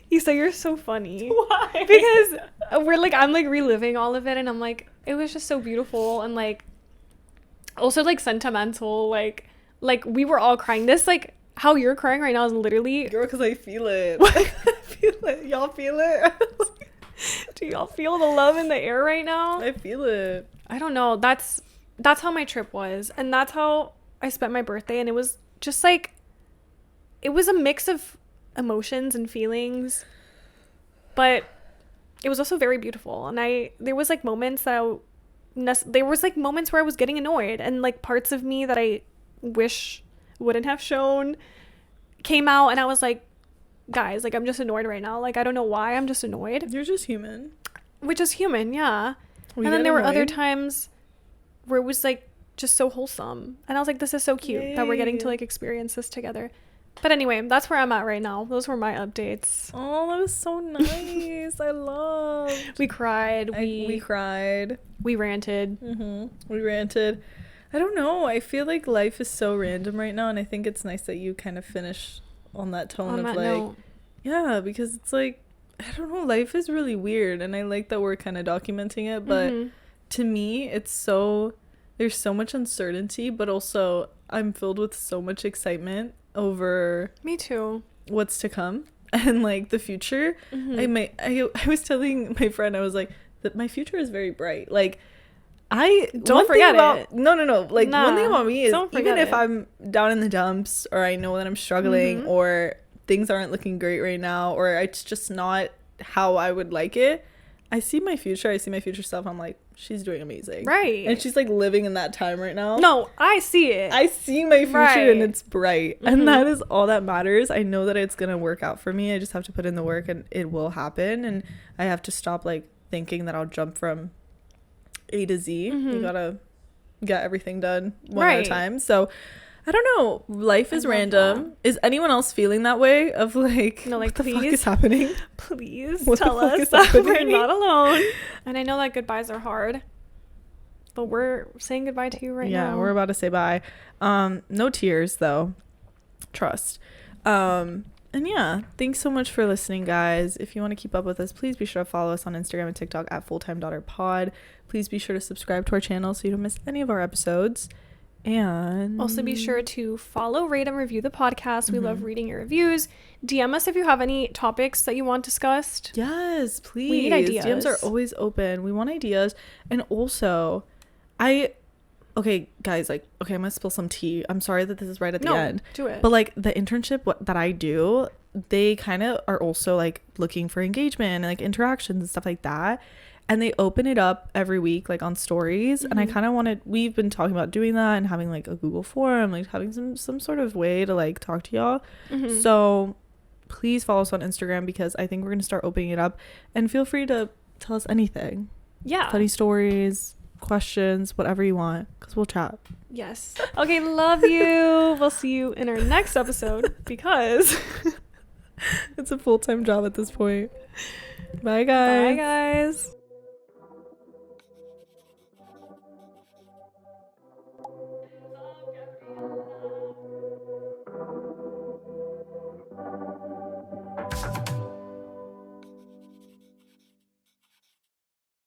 You say you're so funny. Why? Because we're like, I'm like reliving all of it, and I'm like, it was just so beautiful, and like also like sentimental, like we were all crying. This, like, how you're crying right now is literally, Girl, because I feel it. I feel it. Y'all feel it? do y'all feel the love in the air right now? I feel it. I don't know. That's how my trip was, and that's how I spent my birthday. And it was just like, it was a mix of emotions and feelings, but it was also very beautiful. And there was like moments that there was like moments where I was getting annoyed, and like parts of me that I wish wouldn't have shown came out, and I was like, guys, like, I'm just annoyed right now. Like, I don't know why, I'm just annoyed. You're just human. Which is human, yeah. We and then there were other annoyed? times where it was like just so wholesome, and I was like, this is so cute that we're getting to Yay. like experience this together. But anyway, that's where I'm at right now. Those were my updates. Oh, that was so nice. I love. We cried. We cried. We ranted. We ranted. I don't know. I feel like life is so random right now, and I think it's nice that you kind of finish on that tone On of that like, note. yeah, because it's like, I don't know, life is really weird, and I like that we're kind of documenting it, but to me, it's so, there's so much uncertainty, but also I'm filled with so much excitement over Me too. what's to come and like the future. I was telling my friend, I was like, that my future is very bright. Like, Don't forget it. No. Like, one thing about me is, don't even forget if it. I'm down in the dumps, or I know that I'm struggling, or things aren't looking great right now, or it's just not how I would like it, I see my future self. I'm like, she's doing amazing. Right. And she's like living in that time right now. No, I see it. I see my future, Right. and it's bright. And that is all that matters. I know that it's going to work out for me. I just have to put in the work, and it will happen. And I have to stop like thinking that I'll jump from A to Z. You gotta get everything done one at a Right. time. So I don't know. Life is love random. that. Is anyone else feeling that way? Of like, No, like, what the fuck please. is happening? Please What the tell fuck us is that we're happening? not alone. And I know that goodbyes are hard, but we're saying goodbye to you right now. Yeah, we're about to say bye. No tears though. Trust. And yeah, thanks so much for listening, guys. If you want to keep up with us, please be sure to follow us on Instagram and TikTok at fulltimedaughterpod. Please be sure to subscribe to our channel so you don't miss any of our episodes. And Also, be sure to follow, rate, and review the podcast. We love reading your reviews. DM us if you have any topics that you want discussed. yes, please. We need ideas. DMs are always open. We want ideas. And also, okay, guys, like, okay, I'm gonna spill some tea. I'm sorry that this is right at the end. Do it. But like the internship that I do, they kind of are also like looking for engagement and like interactions and stuff like that. And they open it up every week, like on stories. And I kind of we've been talking about doing that and having like a Google form, like having some sort of way to like talk to y'all. So please follow us on Instagram, because I think we're going to start opening it up, and feel free to tell us anything. Yeah. Funny stories, questions, whatever you want, because we'll chat. Yes. Okay, love you. We'll see you in our next episode, because It's a full-time job at this point. Bye, guys. bye, guys.